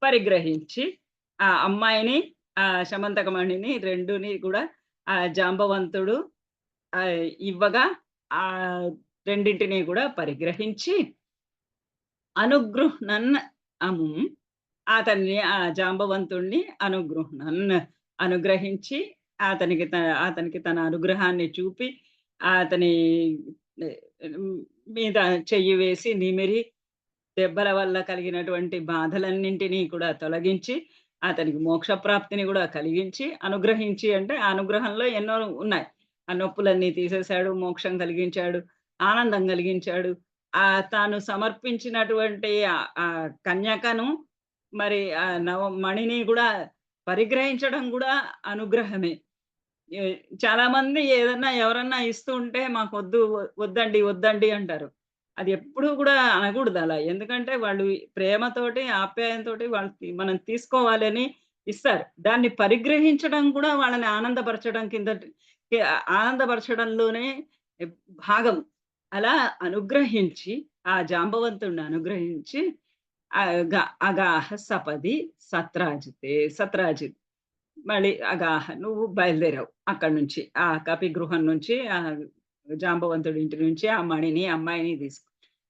పరిగ్రహించి ఆ అమ్మాయిని ఆ శమంతక మణిని రెండుని కూడా ఆ జాంబవంతుడు ఇవ్వగా ఆ రెండింటిని కూడా పరిగ్రహించి అనుగృహ్ణన్ అముం, అతన్ని ఆ జాంబవంతుణ్ణి అనుగ్రహించి అతనికి తన అనుగ్రహాన్ని చూపి అతని మీద చెయ్యి వేసి నిమిరి దెబ్బల వల్ల కలిగినటువంటి బాధలన్నింటినీ కూడా తొలగించి అతనికి మోక్ష ప్రాప్తిని కూడా కలిగించి అనుగ్రహించి అంటే ఆ అనుగ్రహంలో ఎన్నో ఉన్నాయి. ఆ నొప్పులన్నీ తీసేశాడు, మోక్షం కలిగించాడు, ఆనందం కలిగించాడు. తాను సమర్పించినటువంటి ఆ కన్యకను మరి ఆ మణిని కూడా పరిగ్రహించడం కూడా అనుగ్రహమే. ఎ చాలా మంది ఏదన్నా ఎవరన్నా ఇస్తూ ఉంటే మాకొద్దు, వద్దండి, వద్దండి అంటారు. అది ఎప్పుడూ కూడా అనకూడదు అలా. ఎందుకంటే వాళ్ళు ప్రేమతోటి, ఆప్యాయంతోటి మనం తీసుకోవాలని ఇస్తారు. దాన్ని పరిగ్రహించడం కూడా వాళ్ళని ఆనందపరచడం ఆనందపరచడంలోనే భాగం. అలా అనుగ్రహించి, ఆ జాంబవంతుడిని అనుగ్రహించి అగాహ సపది సత్రాజిత్ మళ్ళీ అగాహ నువ్వు బయలుదేరావు అక్కడి నుంచి. ఆ కపిగృహం నుంచి జాంబవంతుడి ఇంటి నుంచి ఆ మణిని, అమ్మాయిని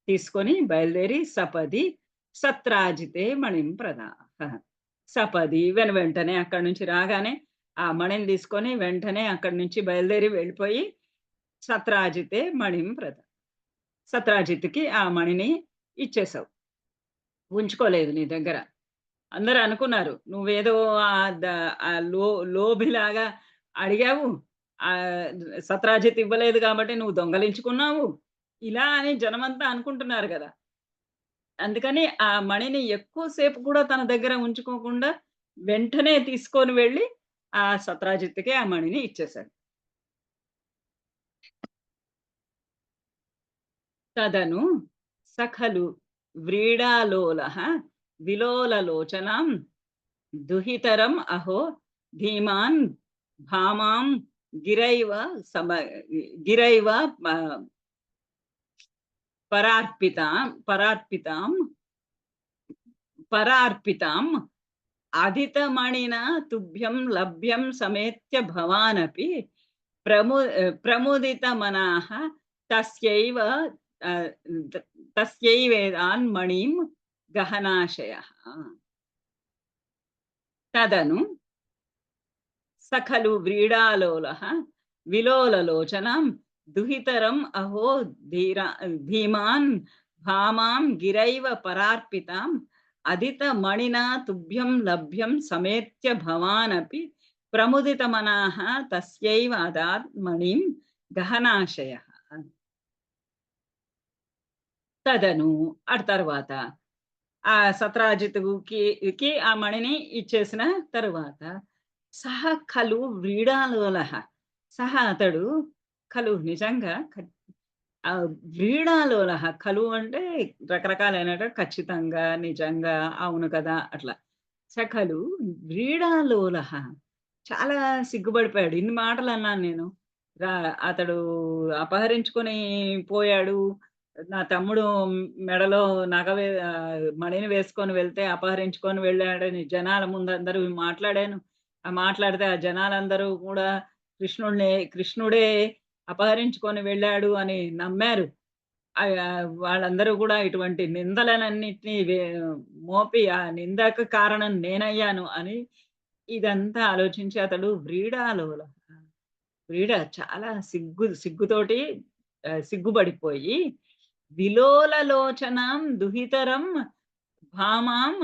తీసుకొని బయలుదేరి సపది సత్రాజితే మణిం ప్రదాహ. సపది వెంటనే అక్కడి నుంచి రాగానే ఆ మణిని తీసుకొని వెంటనే అక్కడి నుంచి బయలుదేరి వెళ్ళిపోయి సత్రాజితే మణిం సత్రాజిత్‌కి ఆ మణిని ఇచ్చేసావు. ఉంచుకోలేదు నీ దగ్గర. అందరూ అనుకున్నారు. నువ్వేదో లోభిలాగా అడిగావు. సత్రాజిత్ ఇవ్వలేదు కాబట్టి నువ్వు దొంగలించుకున్నావు. ఇలా అని జనమంతా అనుకుంటున్నారు గదా! అందుకని ఆ మణిని ఎక్కువ సేపు కూడా తన దగ్గర ఉంచుకోకుండా వెంటనే తీసుకొని వెళ్ళి ఆ సత్రాజిత్‌కి ఆ మణిని ఇచ్చేశాడు. తదను సఖలు వ్రీడాలోలః విలోలలోచనాం దుహితరం అహో ధీమాన్ భామాం గిరైవ గిరైవ పరార్పితాం అధితమణినా తుభ్యం లభ్యం సమేత్య భవానపి ప్రముదితమనాః తస్యైవ తస్యైవేదాన్ మణిం గహనాశయః. తదను సఖలు వ్రీడాలోలః విలోలలోచనాం దుహితరం అహో ధీమాన్ భామాం గిరైవ పరార్పితాం అదితమణినా తుభ్యం లభ్యం సమేత్య భవానపి ప్రముదితమనాః తస్యైవ అదాత్ మణిం గహనాశయః. తదను తర్వాత ఆ సత్రాజిత్‌కి ఆ మణిని ఇచ్చేసిన తరువాత సహ ఖలు వ్రీడాలోలః, అతడు ఖలు నిజంగా వ్రీడాలోలః, ఖలు అంటే రకరకాలైనటువంటి ఖచ్చితంగా, నిజంగా, అవును కదా అట్లా. సఖలు వ్రీడాలోలః చాలా సిగ్గుపడిపోయాడు. ఇన్ని మాటలన్నాను నేను. అతడు అపహరించుకొని పోయాడు. నా తమ్ముడు మెడలో మణిని వేసుకొని వెళ్తే అపహరించుకొని వెళ్ళాడని జనాల ముందు అందరూ మాట్లాడాను. మాట్లాడితే ఆ జనాలందరూ కూడా కృష్ణుడే అపహరించుకొని వెళ్ళాడు అని నమ్మారు. వాళ్ళందరూ కూడా ఇటువంటి నిందలనన్నిటిని మోపి ఆ నిందకు కారణం నేనయ్యాను అని ఇదంతా ఆలోచించి అతడు చాలా సిగ్గుతోటి సిగ్గుపడిపోయి విలోలలోచనాం దుహితరం భామాం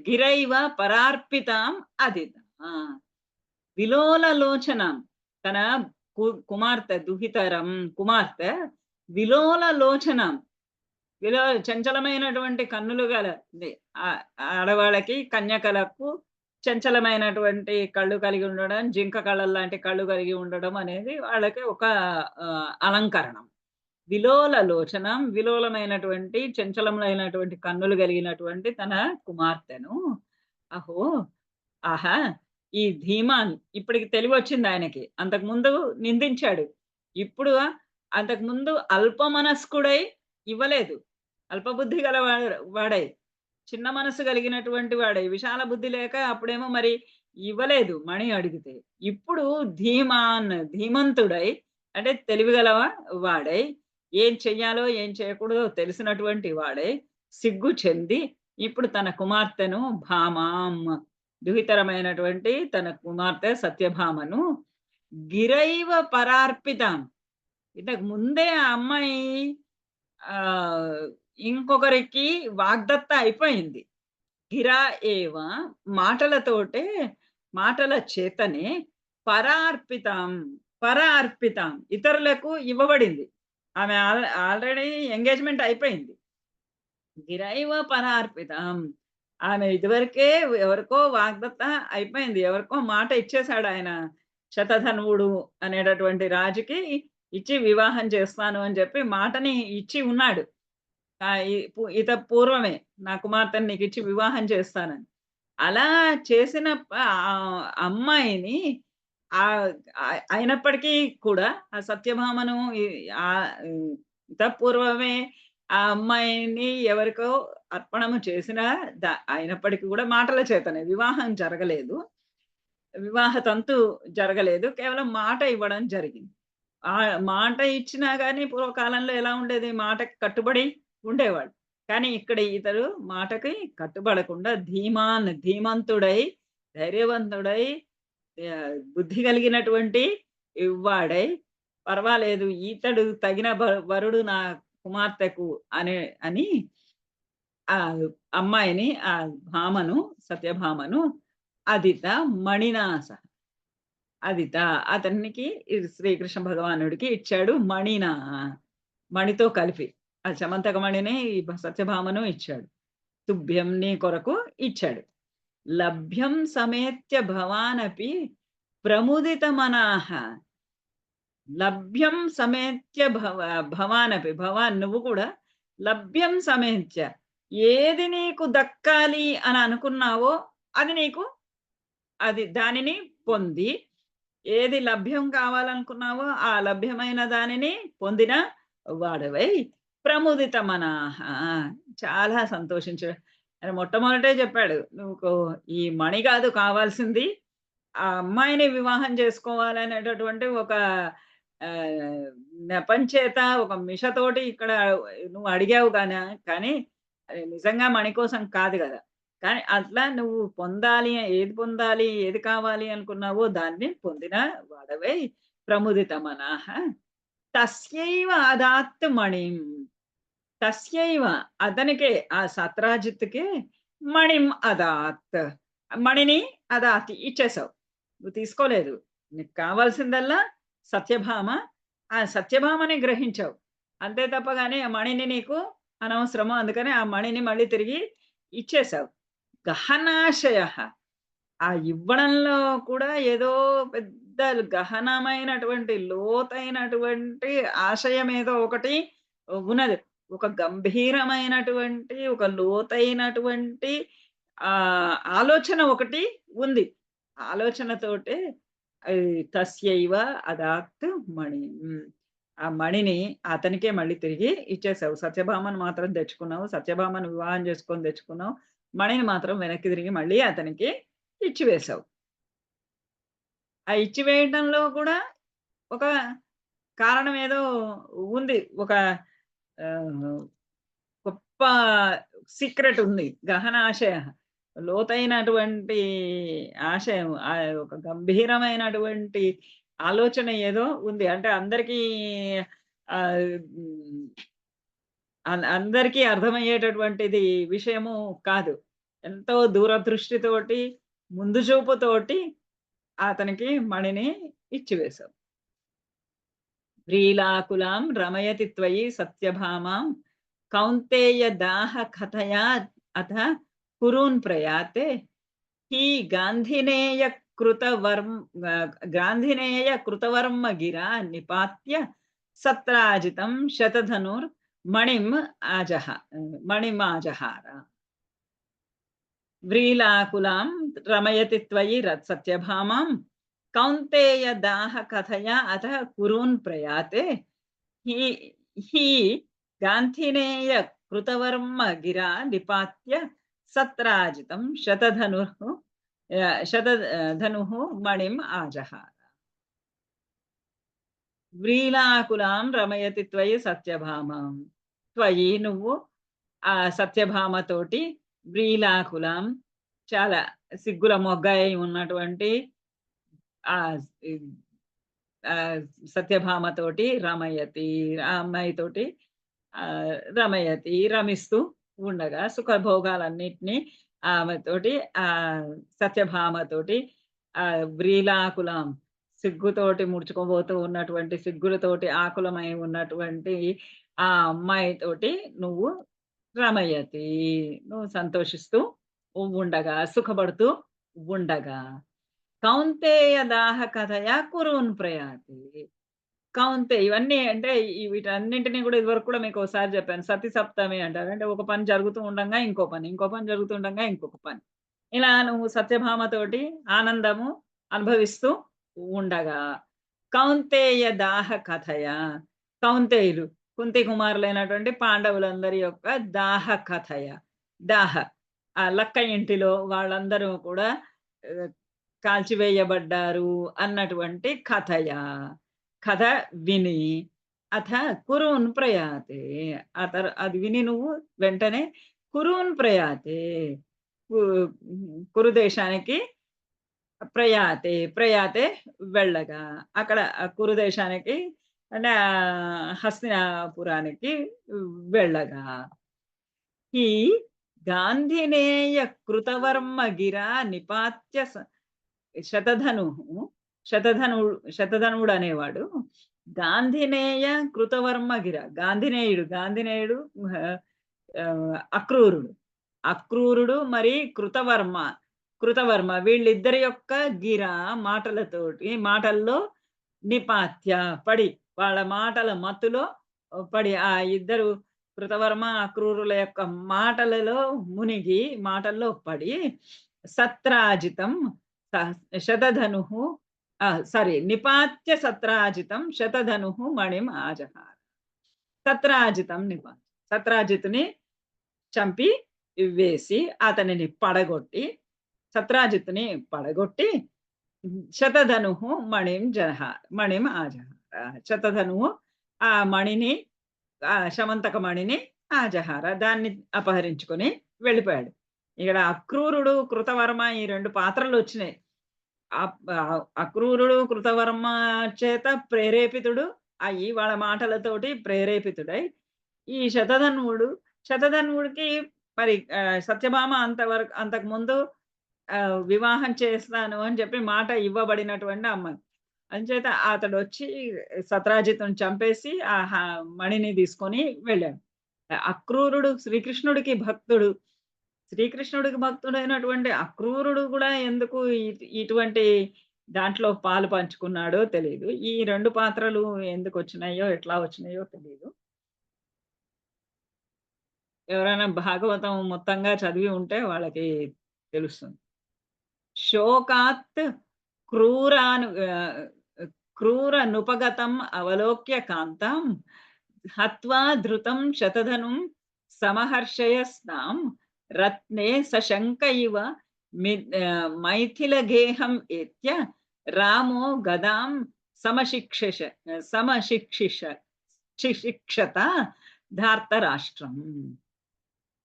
గిరైవ పరార్పితాం అదిత. విలోలలోచనాం తన కుమార్తె విలోలలోచనాం, చంచలమైనటువంటి కన్నులు గల ఆడవాళ్ళకి, కన్యకలకు చంచలమైనటువంటి కళ్ళు కలిగి ఉండడం, జింక కళ్ళలాంటి కళ్ళు కలిగి ఉండడం అనేది వాళ్ళకి ఒక అలంకరణం. విలోలలోచనం విలోలమైనటువంటి చంచలమైనటువంటి కన్నులు కలిగినటువంటి తన కుమార్తెను అహో ఆహా ఈ ధీమాన్ ఇప్పటికి తెలివొచ్చింది ఆయనకి. అంతకుముందు నిందించాడు. ఇప్పుడు అంతకుముందు అల్పమనస్కుడై ఇవ్వలేదు. అల్పబుద్ధి గల వాడై, చిన్న మనసు కలిగినటువంటి వాడై, విశాల బుద్ధి లేక అప్పుడేమో మరి ఇవ్వలేదు మణి అడిగితే. ఇప్పుడు ధీమంతుడై అంటే తెలివిగల వాడై, ఏం చెయ్యాలో, ఏం చేయకూడదో తెలిసినటువంటి వాడై, సిగ్గు చెంది ఇప్పుడు తన కుమార్తెను భామాం, దుహితరమైనటువంటి తన కుమార్తె సత్యభామను గిరైవ పరార్పితాం. ఇంతకు ముందే ఆ అమ్మాయి ఆహ్, ఇంకొకరికి వాగ్దత్త అయిపోయింది. గిరా ఏవ మాటలతోటే, మాటల చేతనే పరార్పితాం, పరార్పితాం ఇతరులకు ఇవ్వబడింది. ఆమె ఆల్రెడీ ఎంగేజ్‌మెంట్ అయిపోయింది. గిరైవ పరార్పితాం. ఆమె ఇదివరకే ఎవరికో వాగ్దత్త అయిపోయింది. ఎవరికో మాట ఇచ్చేసాడు ఆయన. శతధన్వుడు అనేటటువంటి రాజుకి ఇచ్చి వివాహం చేస్తాను అని చెప్పి మాటని ఇచ్చి ఉన్నాడు. పూర్వమే నా కుమార్తెని నీకిచ్చి వివాహం చేస్తానని. అలా చేసిన అమ్మాయిని అయినప్పటికీ కూడా ఆ సత్యభామను పూర్వమే ఆ అమ్మాయిని ఎవరికో అర్పణము చేసిన అయినప్పటికీ కూడా మాటల చేతనే వివాహం జరగలేదు. వివాహ తంతు జరగలేదు. కేవలం మాట ఇవ్వడం జరిగింది. ఆ మాట ఇచ్చినా గాని పూర్వకాలంలో ఎలా ఉండేది? మాటకి కట్టుబడి ఉండేవాళ్ళు. కానీ ఇక్కడ ఇతడు మాటకి కట్టుబడకుండా ధీమంతుడై, ధైర్యవంతుడై, బుద్ధి కలిగినటువంటి వాడై, పర్వాలేదు ఈతడు తగిన వరుడు నా కుమార్తెకు అని ఆ అమ్మాయిని, ఆ భామను, సత్యభామను అదిత మణినాస, అదిత అతనికి శ్రీకృష్ణ భగవానుడికి ఇచ్చాడు. మణితో కలిపి ఆ చమంతక మణిని సత్యభామను ఇచ్చాడు. తుభ్యం నీ కొరకు ఇచ్చాడు. లభ్యం సమేత్య భవానపి ప్రముదిత మనాహ. లభ్యం సమేత్య భవానపి, భవాన్ నువ్వు కూడా లభ్యం సమేత్య ఏది నీకు దక్కాలి అని అనుకున్నావో అది దానిని పొంది, ఏది లభ్యం కావాలనుకున్నావో ఆ లభ్యమైన దానిని పొందిన వాడవై ప్రముదిత మనాహ, చాలా సంతోషించాడు. అని మొట్టమొదటే చెప్పాడు, నువ్వు ఈ మణి కాదు కావాల్సింది, ఆ అమ్మాయిని వివాహం చేసుకోవాలనేటటువంటి ఒక నెపంచేత, ఒక మిషతోటి ఇక్కడ నువ్వు అడిగావు కానీ అది నిజంగా మణి కోసం కాదు కదా. కానీ అట్లా నువ్వు ఏది పొందాలి, ఏది కావాలి అనుకున్నావో దాన్ని పొందిన వాడవై ప్రముదిత మనాహ తస్యైవ అదాత్ మణిం. తస్యైవ అతనికే, ఆ సత్రాజిత్తుకే మణిం అదాత్, మణిని అదాత్ ఇచ్చేసావు. నువ్వు తీసుకోలేదు. నీకు కావాల్సిందల్లా సత్యభామ. ఆ సత్యభామని గ్రహించావు అంతే తప్ప గాని ఆ మణిని నీకు అనవసరము. అందుకని ఆ మణిని మళ్ళీ తిరిగి ఇచ్చేసావు. గహనాశయ, ఆ ఇవ్వడంలో కూడా ఏదో పెద్ద గహనమైనటువంటి, లోతైనటువంటి ఆశయం ఏదో ఒకటి ఉన్నది. ఒక గంభీరమైనటువంటి, ఒక లోతైనటువంటి ఆలోచన ఒకటి ఉంది. ఆలోచనతోటే తస్యైవ అదాత్ మణి, ఆ మణిని అతనికే మళ్ళీ తిరిగి ఇచ్చేసావు. సత్యభామను మాత్రం తెచ్చుకున్నావు, సత్యభామను వివాహం చేసుకొని తెచ్చుకున్నావు. మణిని మాత్రం వెనక్కి తిరిగి మళ్ళీ అతనికి ఇచ్చివేశావు. ఆ ఇచ్చివేయటంలో కూడా ఒక కారణం ఏదో ఉంది. ఒక గొప్ప సీక్రెట్ ఉంది. గహన ఆశయ, లోతైనటువంటి ఆశయం, ఒక గంభీరమైనటువంటి ఆలోచన ఏదో ఉంది. అంటే అందరికీ అర్థమయ్యేటటువంటిది విషయము కాదు. ఎంతో దూరదృష్టితోటి, ముందు చూపుతోటి అతనికి మణిని ఇచ్చివేశావు. వ్రీలాకులాం రమయతి త్వయి సత్యభామాం కౌంతేయ దాహ కథయా అథ కురూన్ ప్రయాతే హి గాంధినేయ కృతవర్మ గిరా నిపాత్య సత్రాజితం శతధనుర్ మణిమాజహార. వ్రీలాకులాం రమయతి త్వయి సత్యభామాం కౌంతేయ దాహ కథయా అథ కురూన్ ప్రయాతే హి గాంధినేయ కృతవర్మ గిరా నిపాత్య సత్రాజితం శతధనుః శతధనుః మణిం ఆజహార. వ్రీలాకులాం రమయతి త్వయి సత్యభామాం. త్వయి నువ్వు ఆ సత్యభామతోటి వ్రీలాకులాం చాలా సిగ్గుల మొగ్గై ఉన్నటువంటి ఆ సత్యభామతోటి రమయతి, ఆ అమ్మాయితోటి రమయతి రమిస్తూ ఉండగా సుఖభోగాలన్నిటినీ ఆమెతోటి ఆ సత్యభామతోటి వ్రీలాకులం సిగ్గుతోటి ముడుచుకోబోతూ ఉన్నటువంటి సిగ్గులతోటి ఆకులమై ఉన్నటువంటి ఆ అమ్మాయితోటి నువ్వు రమయతి నువ్వు సంతోషిస్తూ ఉండగా సుఖపడుతూ ఉండగా కౌంతేయ దాహ కథయ కురున్ ప్రయాతి. కౌంతే ఇవన్నీ అంటే వీటన్నింటినీ కూడా ఇదివరకు కూడా మీకు ఒకసారి చెప్పాను. సతి సప్తమి అంటారు. అంటే ఒక పని జరుగుతూ ఉండంగా ఇంకో పని, ఇంకో పని జరుగుతుండగా ఇంకొక పని. ఇలా నువ్వు సత్యభామతోటి ఆనందము అనుభవిస్తూ ఉండగా కౌంతేయ దాహ కథయ, కౌంతేయులు కుంతి కుమారులైనటువంటి పాండవులందరి యొక్క దాహ కథయ, దాహ ఆ లక్క ఇంటిలో వాళ్ళందరూ కూడా కాల్చివేయబడ్డారు అన్నటువంటి కథయ, కథ విని అథ కురున్ ప్రయాతే, అది విని నువ్వు వెంటనే కురున్ ప్రయాతే కురు దేశానికి ప్రయాతే, ప్రయాతే వెళ్ళగా అక్కడ కురు దేశానికి అంటే హస్తినాపురానికి వెళ్ళగా ఈ గాంధినేయ కృతవర్మ గిరా నిపాత్య శతధనుడు అనేవాడు గాంధినేయ కృతవర్మగిర. గాంధినేయుడు అక్రూరుడు మరి కృతవర్మ వీళ్ళిద్దరి యొక్క గిర మాటల్లో నిపాత్య పడి, వాళ్ళ మాటల మత్తులో పడి, ఆ ఇద్దరు కృతవర్మ అక్రూరుల యొక్క మాటలలో మునిగి మాటల్లో పడి సత్రాజితం శతధను నిపాత్య సత్రాజితం శతధను మణిం ఆజహార. సత్రాజితం నిపాత్య, సత్రాజితుని చంపి వేసి అతనిని పడగొట్టి, సత్రాజితుని పడగొట్టి శతధను మణిం ఆజహార. శతధను ఆ మణిని, శమంతక మణిని ఆజహార దాన్ని అపహరించుకొని వెళ్ళిపోయాడు. ఇక్కడ అక్రూరుడు కృతవర్మ ఈ రెండు పాత్రలు వచ్చినాయి. అక్రూరుడు కృతవర్మ చేత ప్రేరేపితుడు అయ్యి వాళ్ళ మాటలతోటి ప్రేరేపితుడై ఈ శతధన్వుడికి మరి సత్యభామ అంతకు ముందు వివాహం చేస్తాను అని చెప్పి మాట ఇవ్వబడినటువంటి అమ్మాయి. అంచేత అతడు వచ్చి సత్రాజితుని చంపేసి ఆ మణిని తీసుకొని వెళ్ళాడు. అక్రూరుడు శ్రీకృష్ణుడికి భక్తుడైనటువంటి అక్రూరుడు కూడా ఎందుకు ఇటువంటి దాంట్లో పాలు పంచుకున్నాడో తెలియదు. ఈ రెండు పాత్రలు ఎందుకు వచ్చినాయో ఎట్లా వచ్చినాయో తెలియదు. ఎవరైనా భాగవతం మొత్తంగా చదివి ఉంటే వాళ్ళకి తెలుస్తుంది. శోకాత్ క్రూరనుపగతం అవలోక్య కాంతం హత్వా ధృతం శతధనుం సమహర్షయస్నాం రత్నే సశంక ఇవ మైథిలగేహం ఏత్య రామో గదాం సమశిక్షత ధార్తరాష్ట్రం.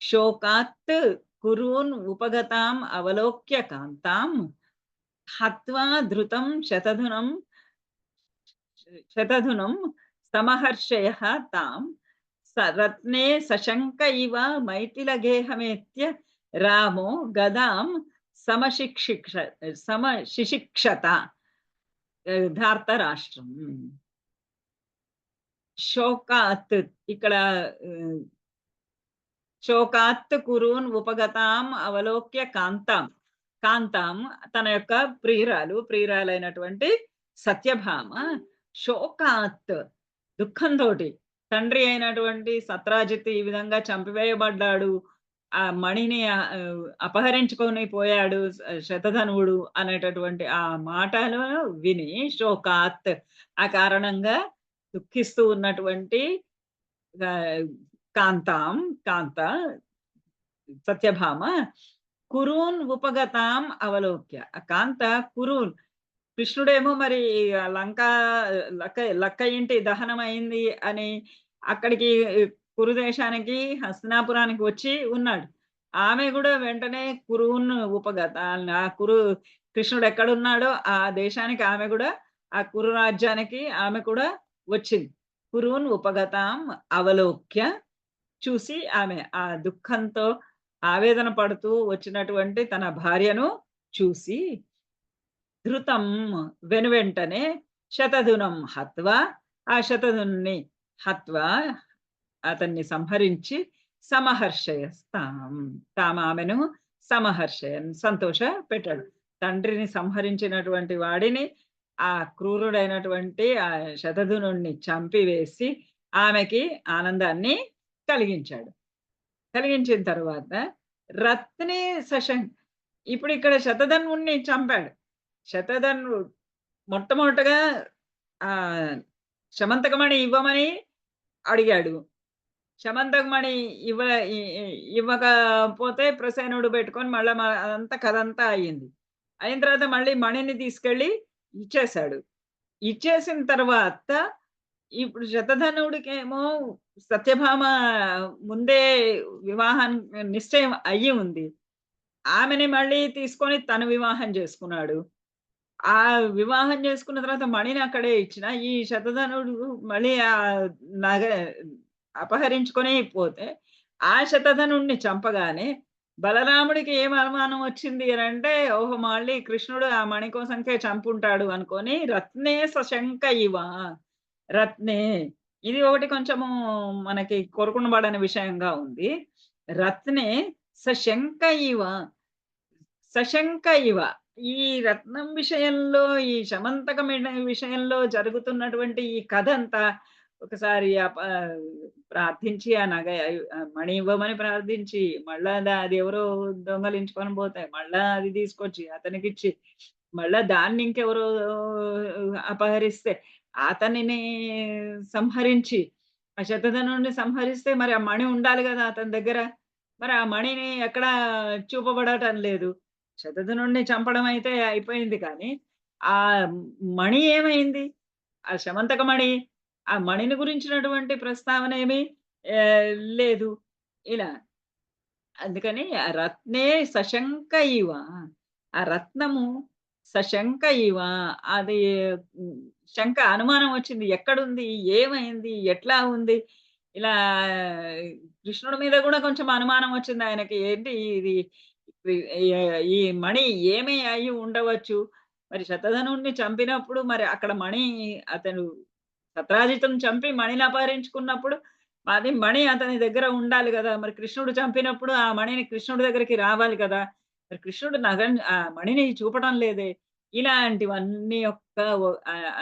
శోకాత్ కురూన్ ఉపగతాం అవలోక్య కాంతాం హత్వా ధృతం శతధునం సమహర్షయః తాం రత్నే సశంక ఇవ మైథిలగేహమేత్య రామో గదాం సమశిక్షత ధార్తరాష్ట్రం. శోకాత్ ఇక్కడ శోకాత్ కురూన్ ఉపగతాం అవలోక్య కాంతాం తన యొక్క ప్రియురాలైనటువంటి సత్యభామ శోకాత్ దుఃఖంతోటి తండ్రి అయినటువంటి సత్రాజిత్ ఈ విధంగా చంపివేయబడ్డాడు, ఆ మణిని అపహరించుకొని పోయాడు శతధనువుడు అనేటటువంటి ఆ మాటలు విని శోకాత్ ఆ కారణంగా దుఃఖిస్తూ ఉన్నటువంటి కాంత సత్యభామ కురూన్ ఉపగతాం అవలోక్య. ఆ కాంత కురూన్ కృష్ణుడేమో మరి ఆ లక్క ఇంటి దహనం అయింది అని అక్కడికి కురు దేశానికి హస్తినాపురానికి వచ్చి ఉన్నాడు. ఆమె కూడా వెంటనే కురువును ఉపగత ఆ కురు కృష్ణుడు ఎక్కడున్నాడో ఆ దేశానికి ఆమె కూడా ఆ కురు రాజ్యానికి ఆమె కూడా వచ్చింది. కురువున్ ఉపగతాం అవలోక్య చూసి ఆమె ఆ దుఃఖంతో ఆవేదన పడుతూ వచ్చినటువంటి తన భార్యను చూసి ధృతం వెనువెంటనే శతధునం హత్వా ఆ శతధుని హత్వా అతన్ని సంహరించి సమహర్షయస్తాం ఆమెను సమహర్షయన్ సంతోష పెట్టాడు. తండ్రిని సంహరించినటువంటి వాడిని ఆ క్రూరుడైనటువంటి ఆ శతధునుణ్ణి చంపివేసి ఆమెకి ఆనందాన్ని కలిగించాడు. కలిగించిన తర్వాత రత్నే ఇప్పుడు ఇక్కడ శతధన్వుణ్ణి చంపాడు. శతధన్వుడు మొట్టమొదటగా ఆ శమంతకమణి ఇవ్వమని అడిగాడు. శమంతకమణి ఇవ్వకపోతే ప్రసేనుడు పెట్టుకొని మళ్ళా అదంతా కథంతా అయ్యింది. అయిన తర్వాత మళ్ళీ మణిని తీసుకెళ్ళి ఇచ్చేశాడు. ఇచ్చేసిన తర్వాత ఇప్పుడు శతధనుడికేమో సత్యభామ ముందే వివాహం నిశ్చయం అయ్యి ఉంది. ఆమెని మళ్ళీ తీసుకొని తను వివాహం చేసుకున్నాడు. ఆ వివాహం చేసుకున్న తర్వాత మణిని అక్కడే ఇచ్చిన ఈ శతధనుడు మళ్ళీ ఆ నగ అపహరించుకొని పోతే ఆ శతధనుడిని చంపగానే బలరాముడికి ఏం అనుమానం వచ్చింది అని అంటే ఓహో మళ్ళీ కృష్ణుడు ఆ మణి కోసంకే చంపుంటాడు అనుకొని రత్నే సశంక ఇవ రత్నే ఇది ఒకటి కొంచెము మనకి కొరకుండబడని విషయంగా ఉంది. రత్నే సశంక ఇవ సశంక ఇవ ఈ రత్నం విషయంలో ఈ శమంతకం విషయంలో జరుగుతున్నటువంటి ఈ కథ అంతా ఒకసారి ప్రార్థించి ఆ మణి ఇవ్వమని ప్రార్థించి మళ్ళా అది ఎవరో దొంగలించుకొని పోతే మళ్ళా అది తీసుకొచ్చి అతనికిచ్చి మళ్ళా దాన్ని ఇంకెవరో అపహరిస్తే అతనిని సంహరించి ఆ శతధనుడిని సంహరిస్తే మరి ఆ మణి ఉండాలి కదా అతని దగ్గర. మరి ఆ మణిని ఎక్కడా చూపబడటం లేదు. శతధనుడిని చంపడం అయితే అయిపోయింది కానీ ఆ మణి ఏమైంది? ఆ శమంతక మణి ఆ మణిని గురించినటువంటి ప్రస్తావన ఏమీ లేదు. ఇలా అందుకని ఆ రత్నే సశంక ఇవ ఆ రత్నము సశంక ఇవ అది శంక అనుమానం వచ్చింది. ఎక్కడుంది? ఏమైంది? ఎట్లా ఉంది? ఇలా కృష్ణుడి మీద కూడా కొంచెం అనుమానం వచ్చింది ఆయనకి. ఏంటి ఇది ఈ మణి ఏమి అయి ఉండవచ్చు? మరి శతధనుడిని చంపినప్పుడు మరి అక్కడ మణి అతను సత్రాజిత్తుని చంపి మణిని అపహరించుకున్నప్పుడు అది మణి అతని దగ్గర ఉండాలి గదా! మరి కృష్ణుడు చంపినప్పుడు ఆ మణిని కృష్ణుడి దగ్గరికి రావాలి కదా! మరి కృష్ణుడు ఆ మణిని చూపడం లేదే. ఇలాంటివన్నీ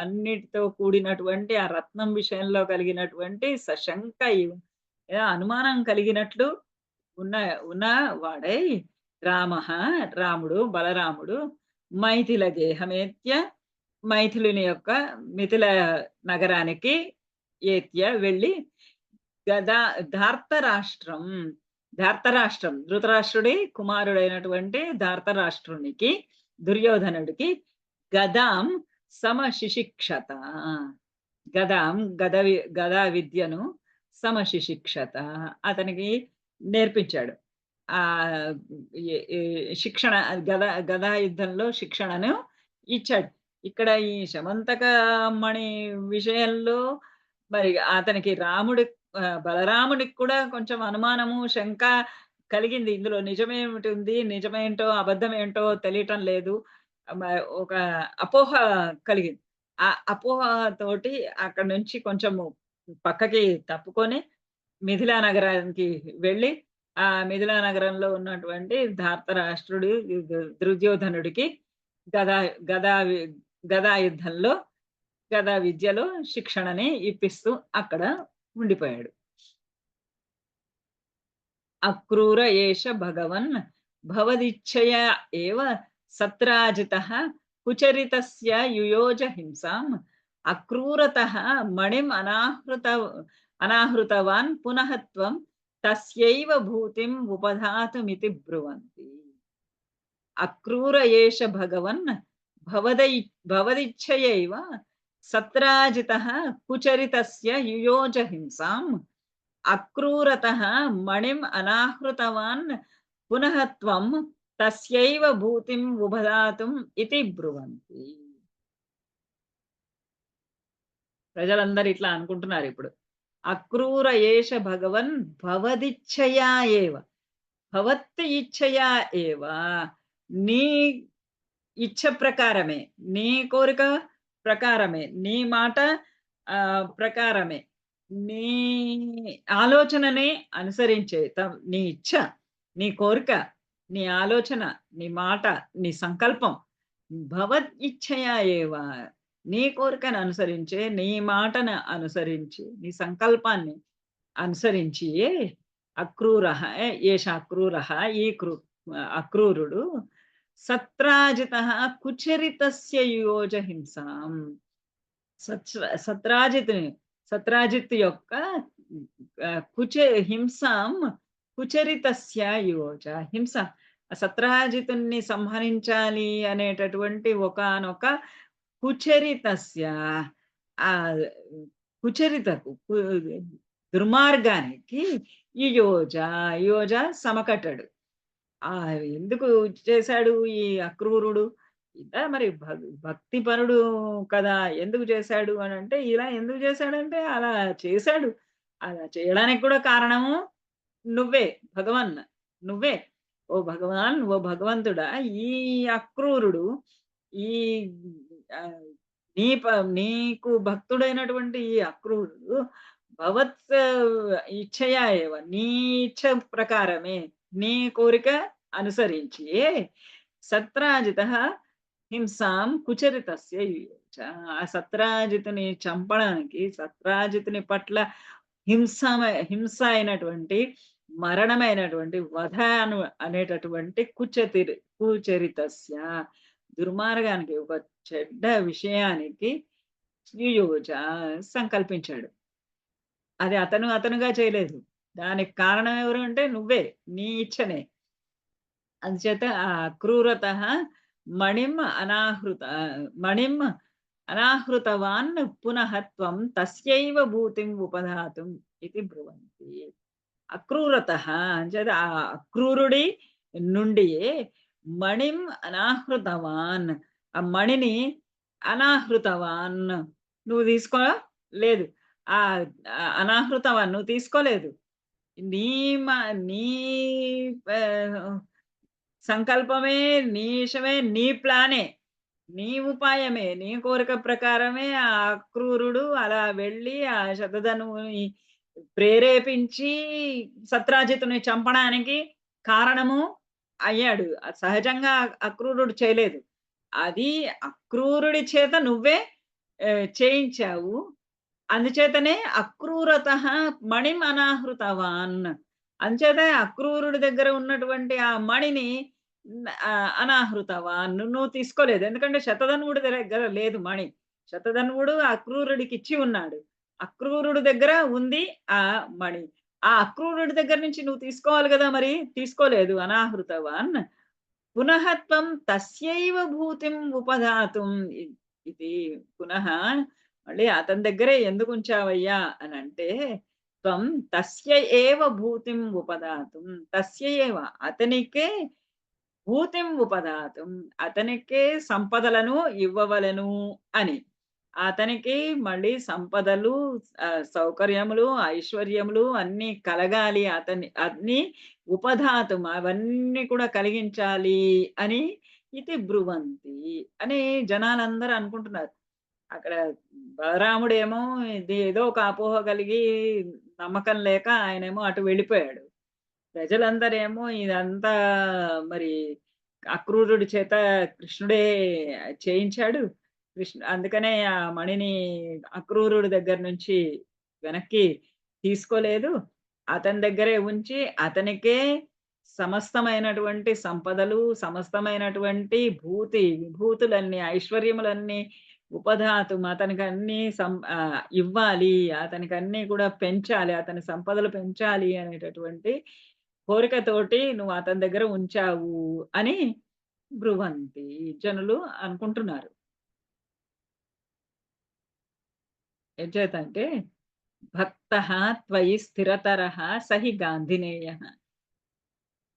అన్నిటితో కూడినటువంటి ఆ రత్నం విషయంలో కలిగినటువంటి సశంక అనుమానం కలిగినట్లు ఉన్న ఉన్న వాడై రాముడు బలరాముడు మైథిల గేహమేత్య మైథిలుని యొక్క మిథిల నగరానికి వెళ్ళి ధార్తరాష్ట్రం ధృతరాష్ట్రుడి కుమారుడైనటువంటి ధార్తరాష్ట్రునికి దుర్యోధనుడికి గదాం సమశిశిక్షత గదా విద్యను సమశిశిక్షత అతనికి నేర్పించాడు. ఆ శిక్షణ గదా యుద్ధంలో శిక్షణను ఇచ్చాడు. ఇక్కడ ఈ శమంతక మణి విషయంలో మరి అతనికి బలరాముడికి కూడా కొంచెం అనుమానము శంక కలిగింది. ఇందులో నిజమేమిటి ఉంది? నిజమేంటో అబద్ధమేంటో తెలియటం లేదు. ఒక అపోహ కలిగింది. ఆ అపోహతోటి అక్కడి నుంచి కొంచెము పక్కకి తప్పుకొని మిథిలా నగరానికి వెళ్ళి ఆ మిథిలా నగరంలో ఉన్నటువంటి ధార్తరాష్ట్రుడు దుర్యోధనుడికి గదా యుద్ధంలో గదా విద్యలో శిక్షణని ఇప్పిస్తూ అక్కడ ఉండిపోయాడు. అక్రూర ఏష భగవన్ భవదిచ్ఛయ ఏవ సత్రాజితః కుచరితస్య యుయోజ హింసాం అక్రూరతః మణిం అనాహృతవాన్ పునః త్వం తస్యైవ భూతిం ఉపధాతుమితి బ్రువంతి. అక్రూర ఏష భగవన్ భవదిచ్ఛయైవ సత్రాజితః కుచరితస్య యుయోజ హింసాం అక్రూరతః మణిం అనాహృతవాన్ పునః త్వం తస్యైవ భూతిం ఉభదాతుం ఇతి బ్రువంతి. ప్రజలందరూ ఇట్లా అనుకుంటున్నారు ఇప్పుడు. అక్రూర ఏష భగవన్ భవదిచ్ఛయా ఏవ, భవత్ ఇచ్ఛయా ఏవ, నీ ఇచ్ఛ ప్రకారమే, నీ కోరిక ప్రకారమే, నీ మాట ప్రకారమే, నీ ఆలోచననే అనుసరించే నీ ఇచ్ఛ, నీ కోరిక, నీ ఆలోచన, నీ మాట, నీ సంకల్పం భవద్ ఇచ్ఛయా ఏవ, నీ కోరికను అనుసరించే, నీ మాటను అనుసరించి, నీ సంకల్పాన్ని అనుసరించి అక్రూర ఏష అక్రూర, ఈ అక్రూరుడు సత్రాజిత కుచరితస్య యుయోజ హింసాం, సత్రాజిత్ యొక్క హింసాం కుచరితస్య యుయోజ, హింస సత్రాజితుని సంహరించాలి అనేటటువంటి ఒకానొక కుచరితస్య కుచరితకు దుర్మార్గానికి యుయోజ సమకట్టడు. ఎందుకు చేశాడు ఈ అక్రూరుడు? ఇలా మరి భక్తిపరుడు కదా, ఎందుకు చేశాడు అని అంటే, ఇలా ఎందుకు చేశాడంటే అలా చేశాడు. అలా చేయడానికి కూడా కారణము నువ్వే భగవన్, నువ్వే ఓ భగవాన్, ఓ భగవంతుడా. ఈ అక్రూరుడు ఈ నీకు భక్తుడైనటువంటి ఈ అక్రూరుడు భవత్ ఇచ్ఛయా ఏవ, నీ ఇచ్ఛ ప్రకారమే, నీ కోరిక అనుసరించి సత్రాజిత హింసాం కుచరితస్య యుయోజ, ఆ సత్రాజితుని చంపడానికి, సత్రాజితుని పట్ల హింస అయినటువంటి, మరణమైనటువంటి, వధ అనేటటువంటి కుచరితస్య దుర్మార్గానికి, ఒక చెడ్డ విషయానికి యుయోజ సంకల్పించాడు. అది అతనుగా చేయలేదు. దానికి కారణం ఎవరు అంటే నువ్వే, నీ ఇచ్ఛనే. అందుచేత ఆ అక్రూరత మణిం అనాహృతవాన్ పునః త్వం తస్యైవ భూతిం ఉపధాతుం ఇది బ్రువంతి. అక్రూరత అంచేత ఆ అక్రూరుడి నుండి మణిం అనాహృతవాన్, ఆ మణిని అనాహృతవాన్ నువ్వు తీసుకోలేదు, ఆ అనాహృతవాన్ నువ్వు తీసుకోలేదు. నీ సంకల్పమే, నీ ఇష్టమే, నీ ప్లానే, నీ ఉపాయమే, నీ కోరిక ప్రకారమే ఆ అక్రూరుడు అలా వెళ్ళి ఆ శతధనువుని ప్రేరేపించి సత్రాజితుని చంపడానికి కారణము అయ్యాడు. సహజంగా అక్రూరుడు చేయలేదు. అది అక్రూరుడి చేత నువ్వే చేయించావు. అందుచేతనే అక్రూరత మణిం అనాహృతవాన్, అంచేత అక్రూరుడి దగ్గర ఉన్నటువంటి ఆ మణిని అనాహృతవాన్ నువ్వు తీసుకోలేదు. ఎందుకంటే శతధన్వుడి దగ్గర లేదు మణి. శతధన్వుడు అక్రూరుడికి ఇచ్చి ఉన్నాడు. అక్రూరుడి దగ్గర ఉంది ఆ మణి. ఆ అక్రూరుడి దగ్గర నుంచి నువ్వు తీసుకోవాలి కదా, మరి తీసుకోలేదు. అనాహృతవాన్ పునః త్వం తస్యైవ భూతిం ఉపధాతుం ఇది. పునః మళ్ళీ అతని దగ్గరే ఎందుకు ఉంచావయ్యా అని అంటే, త్వం తస్య ఏవ భూతిం ఉపదాతుం, తస్య ఏవ అతనికే భూతిం ఉపదాతుం, అతనికే సంపదలను ఇవ్వవలను అని. అతనికి మళ్ళీ సంపదలు, సౌకర్యములు, ఐశ్వర్యములు అన్ని కలగాలి, అన్ని ఉపధాతుం అవన్నీ కూడా కలిగించాలి అని ఇది బ్రువంతి అని జనాలందరూ అనుకుంటున్నారు. అక్కడ బలరాముడేమో ఇది ఏదో ఒక అపోహ కలిగి నమ్మకం లేక ఆయనేమో అటు వెళ్ళిపోయాడు. ప్రజలందరేమో ఇదంతా మరి అక్రూరుడి చేత కృష్ణుడే చేయించాడు. అందుకనే ఆ మణిని అక్రూరుడి దగ్గర నుంచి వెనక్కి తీసుకోలేదు. అతని దగ్గరే ఉంచి అతనికే సమస్తమైనటువంటి సంపదలు, సమస్తమైనటువంటి విభూతులన్నీ, ఐశ్వర్యములన్నీ ఉపధాతుం అతనికి అన్ని ఇవ్వాలి, అతనికి అన్ని కూడా పెంచాలి, అతని సంపదలు పెంచాలి అనేటటువంటి కోరికతోటి నువ్వు అతని దగ్గర ఉంచావు అని బ్రువంతి. జనులు అనుకుంటున్నారు. ఏం చేతంటే భక్తః త్వయి స్థిరతరః స హి గాంధినేయః.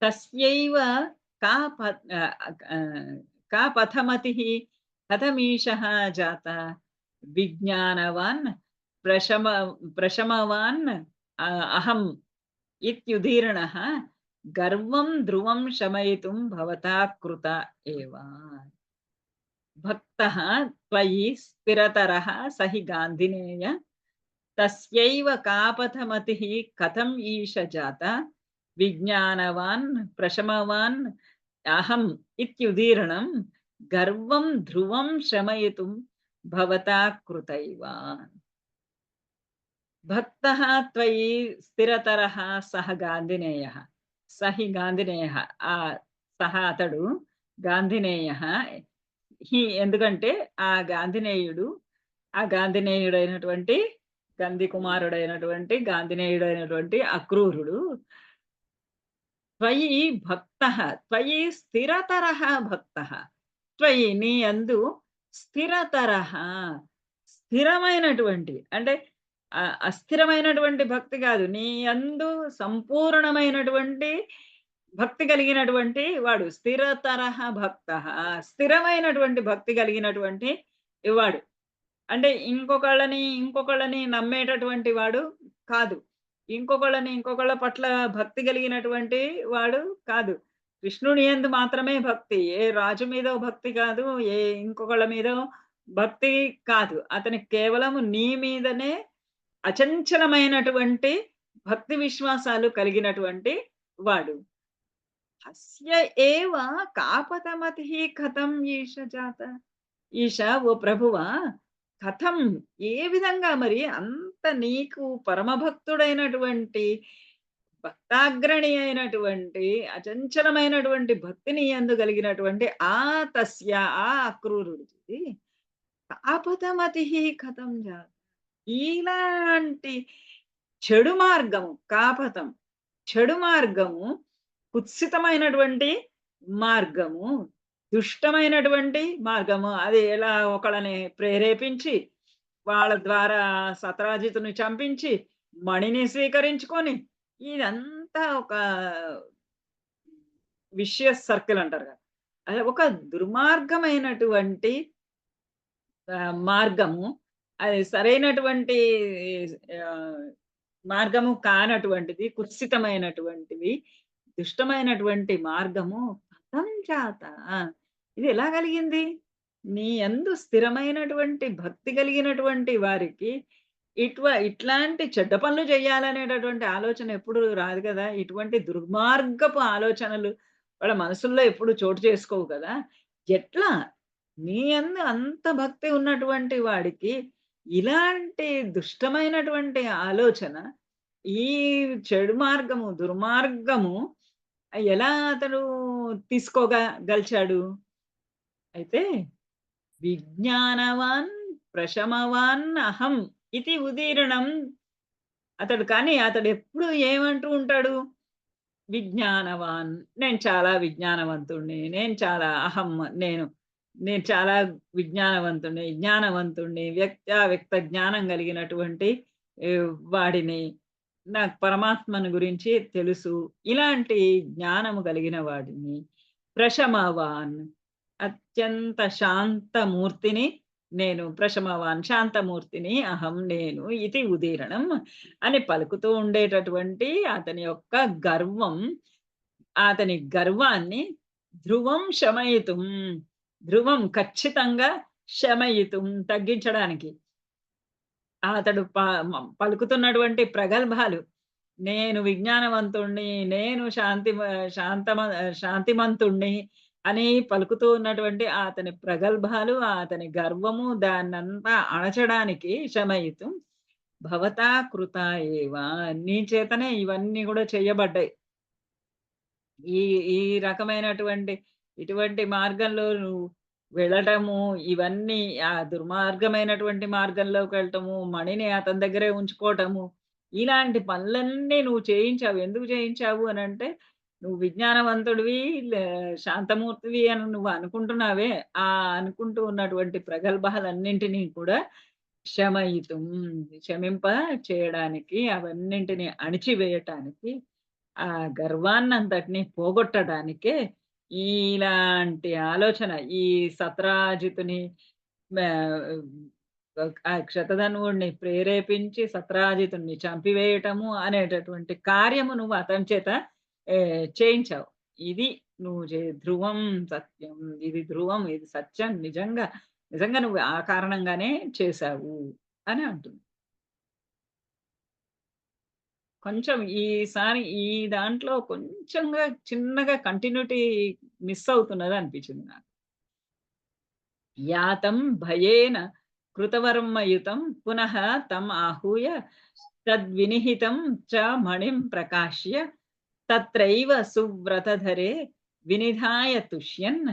తస్యైవ కా ప కా పథమతిః కథమీశः జాతः విజ్ఞానవాన్ ప్రశమ ప్రశమవాన్ అహం ఇత్యుదీర్ణః గర్వం ధ్రువం శమయితుం భవతా కృత ఏవ. భక్తః త్వయి స్థిరతరః స హి గాంధినేయ తస్యైవ కాపథమతిః కథం ఈశ జాత విజ్ఞానవాన్ ప్రశమవాన్ అహం ఇత్యుదీర్ణం గర్వం ధ్రువం శమయితుం భవతా కృతైవ. భక్తః త్వయి స్థిరతరః సహ గాంధినేయః. సహి గాంధినేయః. సహ అతడు గాంధినేయః. ఎందుకంటే ఆ గాంధినేయుడైనటువంటి గంధి కుమారుడైనటువంటి గాంధినేయుడైనటువంటి అక్రూరుడు త్వయి భక్తః త్వయి స్థిరతరః భక్తః. త్వయి నీ యందు స్థిరతరః స్థిరమైనటువంటి అంటే అస్థిరమైనటువంటి భక్తి కాదు, నీ యందు సంపూర్ణమైనటువంటి భక్తి కలిగినటువంటి వాడు. స్థిరతరః భక్తః స్థిరమైనటువంటి భక్తి కలిగినటువంటి వాడు. అంటే ఇంకొకళ్ళని నమ్మేటటువంటి వాడు కాదు, ఇంకొకళ్ళ పట్ల భక్తి కలిగినటువంటి వాడు కాదు. కృష్ణుని యందు మాత్రమే భక్తి, ఏ రాజు మీదో భక్తి కాదు, ఏ ఇంకొకళ్ళ మీదో భక్తి కాదు. అతనికి కేవలం నీ మీదనే అచంచలమైనటువంటి భక్తి విశ్వాసాలు కలిగినటువంటి వాడు. హస్య ఏవ కాపతమతిః కథం ఈశ జాత. ఈశ ఓ ప్రభువా, కథం ఏ విధంగా మరి అంత నీకు పరమభక్తుడైనటువంటి భక్తాగ్రణి అయినటువంటి అచంచలమైనటువంటి భక్తిని యందు కలిగినటువంటి ఆ అక్రూరుడికి కాపతమతిః కథం జాత. ఇలాంటి చెడు మార్గము, కాపతం చెడు మార్గము, కుత్సితమైనటువంటి మార్గము, దుష్టమైనటువంటి మార్గము. అది ఎలా ఒకళ్ళని ప్రేరేపించి వాళ్ళ ద్వారా సత్రాజితుని చంపించి మణిని స్వీకరించుకొని, ఇదంతా ఒక విషియస్ సర్కిల్ అంటారు కదా, అది ఒక దుర్మార్గమైనటువంటి మార్గము. అది సరైనటువంటి మార్గము కానటువంటిది, కుత్సితమైనటువంటిది, దుష్టమైనటువంటి మార్గము. కథం జాత, ఇది ఎలా కలిగింది? నీ యందు స్థిరమైనటువంటి భక్తి కలిగినటువంటి వారికి ఇట్లాంటి చెడ్డ పనులు చేయాలనేటటువంటి ఆలోచన ఎప్పుడు రాదు కదా. ఇటువంటి దుర్మార్గపు ఆలోచనలు వాళ్ళ మనసుల్లో ఎప్పుడు చోటు చేసుకోవు కదా. ఎట్లా నీ యందు అంత భక్తి ఉన్నటువంటి వాడికి ఇలాంటి దుష్టమైనటువంటి ఆలోచన, ఈ చెడు మార్గము, దుర్మార్గము ఎలా అతడు తీసుకోగలిచాడు? అయితే విజ్ఞానవాన్ ప్రశమవాన్ అహం ఇది ఉదీర్ణం. అతడు ఎప్పుడు ఏమంటూ ఉంటాడు? విజ్ఞానవాన్, నేను చాలా విజ్ఞానవంతుణ్ణి, నేను చాలా నేను చాలా జ్ఞానవంతుణ్ణి, వ్యక్త జ్ఞానం కలిగినటువంటి వాడిని, నాకు పరమాత్మను గురించి తెలుసు, ఇలాంటి జ్ఞానము కలిగిన వాడిని. ప్రశమవాన్, అత్యంత శాంతమూర్తిని నేను, ప్రశమవాన్ శాంతమూర్తిని, అహం నేను, ఇది ఉదీరణం అని పలుకుతూ ఉండేటటువంటి అతని యొక్క గర్వం, అతని గర్వాన్ని ధ్రువం శమయితుం, ధ్రువం ఖచ్చితంగా, శమయితుం తగ్గించడానికి అతడు పలుకుతున్నటువంటి ప్రగల్భాలు, నేను విజ్ఞానవంతుణ్ణి, నేను శాంతిమంతుణ్ణి అని పలుకుతూ ఉన్నటువంటి అతని ప్రగల్భాలు, అతని గర్వము, దాన్నంతా అణచడానికి శమయితుం భవతా కృత ఏవ, నీ చేతనే ఇవన్నీ కూడా చెయ్యబడ్డాయి. ఈ ఈ రకమైనటువంటి ఇటువంటి మార్గంలో నువ్వు వెళ్ళటము, ఇవన్నీ ఆ దుర్మార్గమైనటువంటి మార్గంలోకి వెళ్ళటము, మణిని అతని దగ్గరే ఉంచుకోవటము, ఇలాంటి పనులన్నీ నువ్వు చేయించావు. ఎందుకు చేయించావు అనంటే, నువ్వు విజ్ఞానవంతుడివి, శాంతమూర్తివి అని నువ్వు అనుకుంటున్నావే, ఆ అనుకుంటూ ఉన్నటువంటి ప్రగల్భాలన్నింటినీ కూడా శమయితుం, శమింప చేయడానికి, అవన్నింటిని అణిచివేయటానికి, ఆ గర్వాన్నంతటిని పోగొట్టడానికే ఇలాంటి ఆలోచన, ఈ సత్రాజితుని ఆ క్షతధనువుడిని ప్రేరేపించి సత్రాజితుడిని చంపివేయటము అనేటటువంటి కార్యము నువ్వు అతని చేత చేయించావు. ఇది నువ్వు ధ్రువం సత్యం, ఇది ధ్రువం, ఇది సత్యం, నిజంగా నిజంగా నువ్వు ఆ కారణంగానే చేశావు అని అంటుంది. కొంచెం ఈసారి ఈ దాంట్లో కొంచెంగా చిన్నగా కంటిన్యూటీ మిస్ అవుతున్నది అనిపించింది నాకు. యాతం భయేన కృతవర్మయుతం పునః తం ఆహూయ తద్వినిహితం చ మణిం ప్రకాశ్య తత్రైవ సువ్రతధరే వినిధాయ తుష్యన్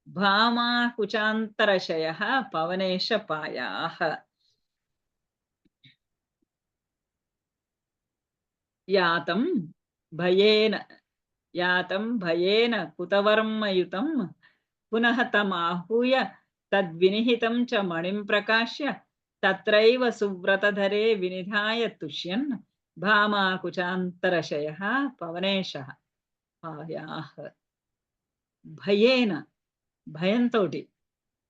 భామాకుచాంతరశయః పవనేశ పాయాః. యాతం భయేన, యాతం భయేన కుతవర్మయుతం పునః తమాహూయ తద్వినిహితం చ మణిం ప్రకాశ్య తత్రైవ సువ్రతధరే వినిధాయ తుష్యన్ భామాకుచాంతరశయః పవనేశః పాయాః. భయేన, భయంతోటి.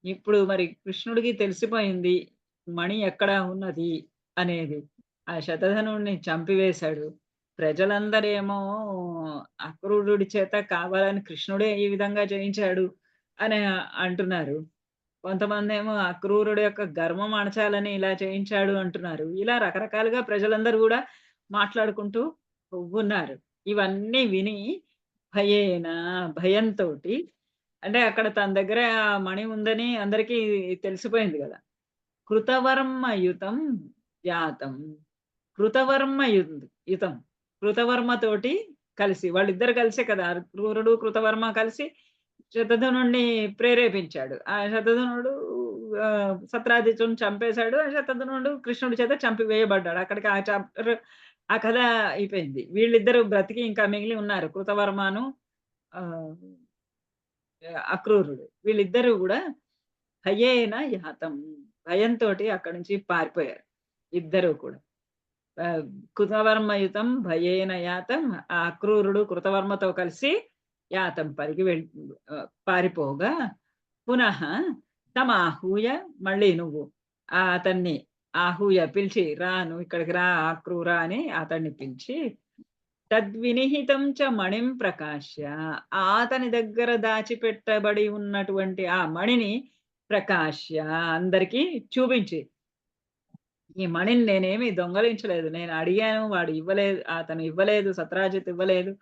ఇప్పుడు మరి కృష్ణుడికి తెలిసిపోయింది మణి ఎక్కడ ఉన్నది అనేది. ఆ శతధనుడిని చంపివేశాడు. ప్రజలందరేమో అక్రూరుడి చేత కావాలని కృష్ణుడే ఈ విధంగా చేయించాడు అని అంటున్నారు. కొంతమందేమో అక్రూరుడి యొక్క గర్వం అణచాలని ఇలా చేయించాడు అంటున్నారు. ఇలా రకరకాలుగా ప్రజలందరూ కూడా మాట్లాడుకుంటూ ఉన్నారు. ఇవన్నీ విని భయేన, భయంతోటి, అంటే అక్కడ తన దగ్గర ఆ మణి ఉందని అందరికీ తెలిసిపోయింది కదా. కృతవర్మయుతం యాతం, యుతం, కృతవర్మతోటి కలిసి, వాళ్ళిద్దరు కలిసే కదా, క్రూరుడు కృతవర్మ కలిసి శతధనుడిని ప్రేరేపించాడు. ఆ శతధనుడు సత్రాజితుని చంపేశాడు. ఆ శతధనుడు కృష్ణుడి చేత చంపివేయబడ్డాడు. అక్కడికి ఆ చాప్టర్, ఆ కథ అయిపోయింది. వీళ్ళిద్దరూ బ్రతికి ఇంకా మిగిలి ఉన్నారు, కృతవర్మను అక్రూరుడు. వీళ్ళిద్దరూ కూడా భయేన యాతం, భయంతోటి అక్కడి నుంచి పారిపోయారు ఇద్దరూ కూడా. కృతవర్మయుతం భయేన యాతం, ఆ అక్రూరుడు కృతవర్మతో కలిసి యాతం పరిగి పారిపోగా పునః తమాహూయ, మళ్ళీ నువ్వు అతన్ని ఆహూయ పిలిచి, రా నువ్వు ఇక్కడికి రా అక్రూర అని అతన్ని పిలిచి తద్వినిహితం చ మణిం ప్రకాశ్య, అతని దగ్గర దాచిపెట్టబడి ఉన్నటువంటి ఆ మణిని ప్రకాశ్య అందరికీ చూపించి, ఈ మణిని నేనేమి దొంగలించలేదు, నేను అడిగాను వాడు ఇవ్వలేదు, అతను ఇవ్వలేదు, సత్రాజిత్ ఇవ్వలేదు,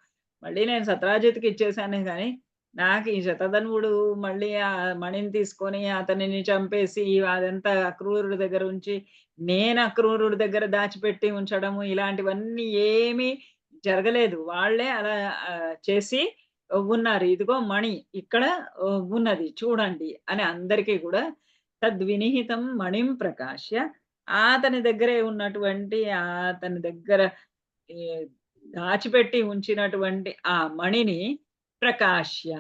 మళ్ళీ నేను సత్రాజిత్కి ఇచ్చేసాను. కానీ నాకు ఈ శతధనువుడు మళ్ళీ ఆ మణిని తీసుకొని అతనిని చంపేసి అదంతా అక్రూరుడి దగ్గర ఉంచి నేను అక్రూరుడి దగ్గర దాచిపెట్టి ఉంచడము ఇలాంటివన్నీ ఏమీ జరగలేదు. వాళ్ళే అలా చేసి ఉన్నారు. ఇదిగో మణి ఇక్కడ ఉన్నది చూడండి అని అందరికీ కూడా తద్వినిహితం మణిం ప్రకాశ్య, అతని దగ్గరే ఉన్నటువంటి అతని దగ్గర దాచిపెట్టి ఉంచినటువంటి ఆ మణిని ప్రకాశ్య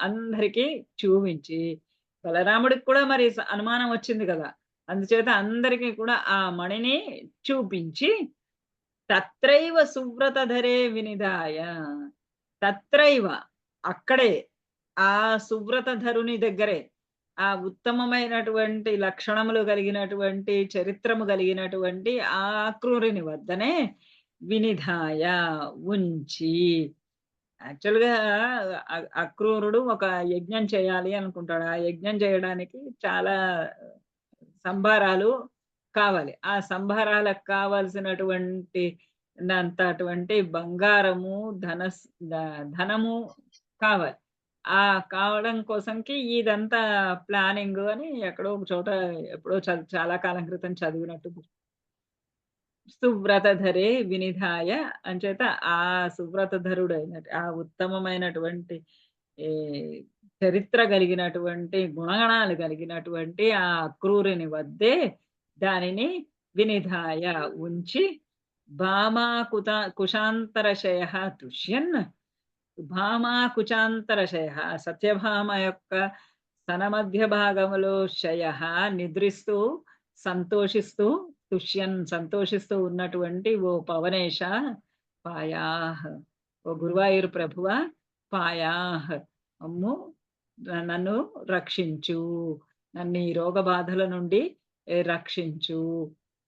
అందరికీ చూపించి, బలరాముడికి కూడా మరి అనుమానం వచ్చింది కదా, అందుచేత అందరికీ కూడా ఆ మణిని చూపించి తత్రైవ సువ్రతధరే వినిదాయ, తత్రైవ అక్కడే ఆ సువ్రతధరుని దగ్గరే, ఆ ఉత్తమమైనటువంటి లక్షణములు కలిగినటువంటి చరిత్రము కలిగినటువంటి ఆ అక్రూరుని వద్దనే వినిధాయ ఉంచి. యాక్చువల్‌గా అక్రూరుడు ఒక యజ్ఞం చేయాలి అనుకుంటాడు. ఆ యజ్ఞం చేయడానికి చాలా సంభారాలు కావాలి. ఆ సంభారాలకు కావాల్సినటువంటి అటువంటి బంగారము, ధనము కావాలి. కావడం కోసంకి ఇదంతా ప్లానింగ్ అని ఎక్కడో ఒక చోట ఎప్పుడో చాలా కాలం క్రితం చదివినట్టు. సువ్రతధరే వినిధాయ అంచేత ఆ సువ్రతధరుడైన ఆ ఉత్తమమైనటువంటి చరిత్ర కలిగినటువంటి గుణగణాలు కలిగినటువంటి ఆ అక్రూరుని వద్దే దానిని వినిధాయ ఉంచి భామా కుశాంతరశయ తుష్యన్ భామా కుచాంతరశయ, సత్యభామ యొక్క స్తన మధ్య భాగములో శయ, నిద్రిస్తూ సంతోషిస్తూ సంతోషిస్తూ ఉన్నటువంటి ఓ పవనేశ పాయాహ్, ఓ గురువాయూరు ప్రభువ పాయాహ్, అమ్ము నన్ను రక్షించు, నన్ను ఈ రోగ బాధల నుండి రక్షించు.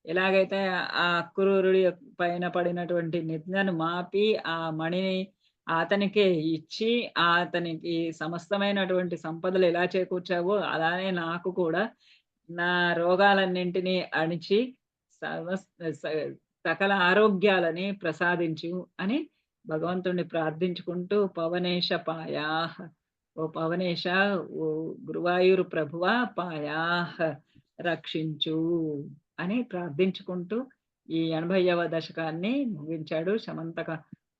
ఎలాగైతే ఆ అక్రూరుడి పైన పడినటువంటి నిందను మాపి ఆ మణిని అతనికే ఇచ్చి అతనికి సమస్తమైనటువంటి సంపదలు ఎలా చేకూర్చావో, అలానే నాకు కూడా నా రోగాలన్నింటినీ అణిచి సకల ఆరోగ్యాలని ప్రసాదించు అని భగవంతుణ్ణి ప్రార్థించుకుంటూ పవనేశ పాయాహ్, ఓ పవనేశ, ఓ గురువాయూరు ప్రభువా పాయాహ్, రక్షించు అని ప్రార్థించుకుంటూ ఈ 80వ దశకాన్ని ముగించాడు. శమంతక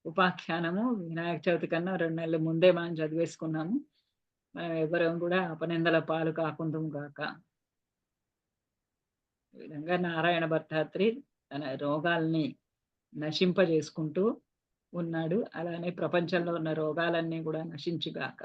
ఉపాఖ్యానము వినాయక చవితి కన్నా 2 నెలల ముందే మనం చదివేసుకున్నాము. మనం ఎవరం కూడా అపనిందల పాలు కాకుందుము గాక. ఈ విధంగా నారాయణ భట్టాత్రి తన రోగాల్ని నశింపజేసుకుంటూ ఉన్నాడు. అలానే ప్రపంచంలో ఉన్న రోగాలన్నీ కూడా నశించుగాక.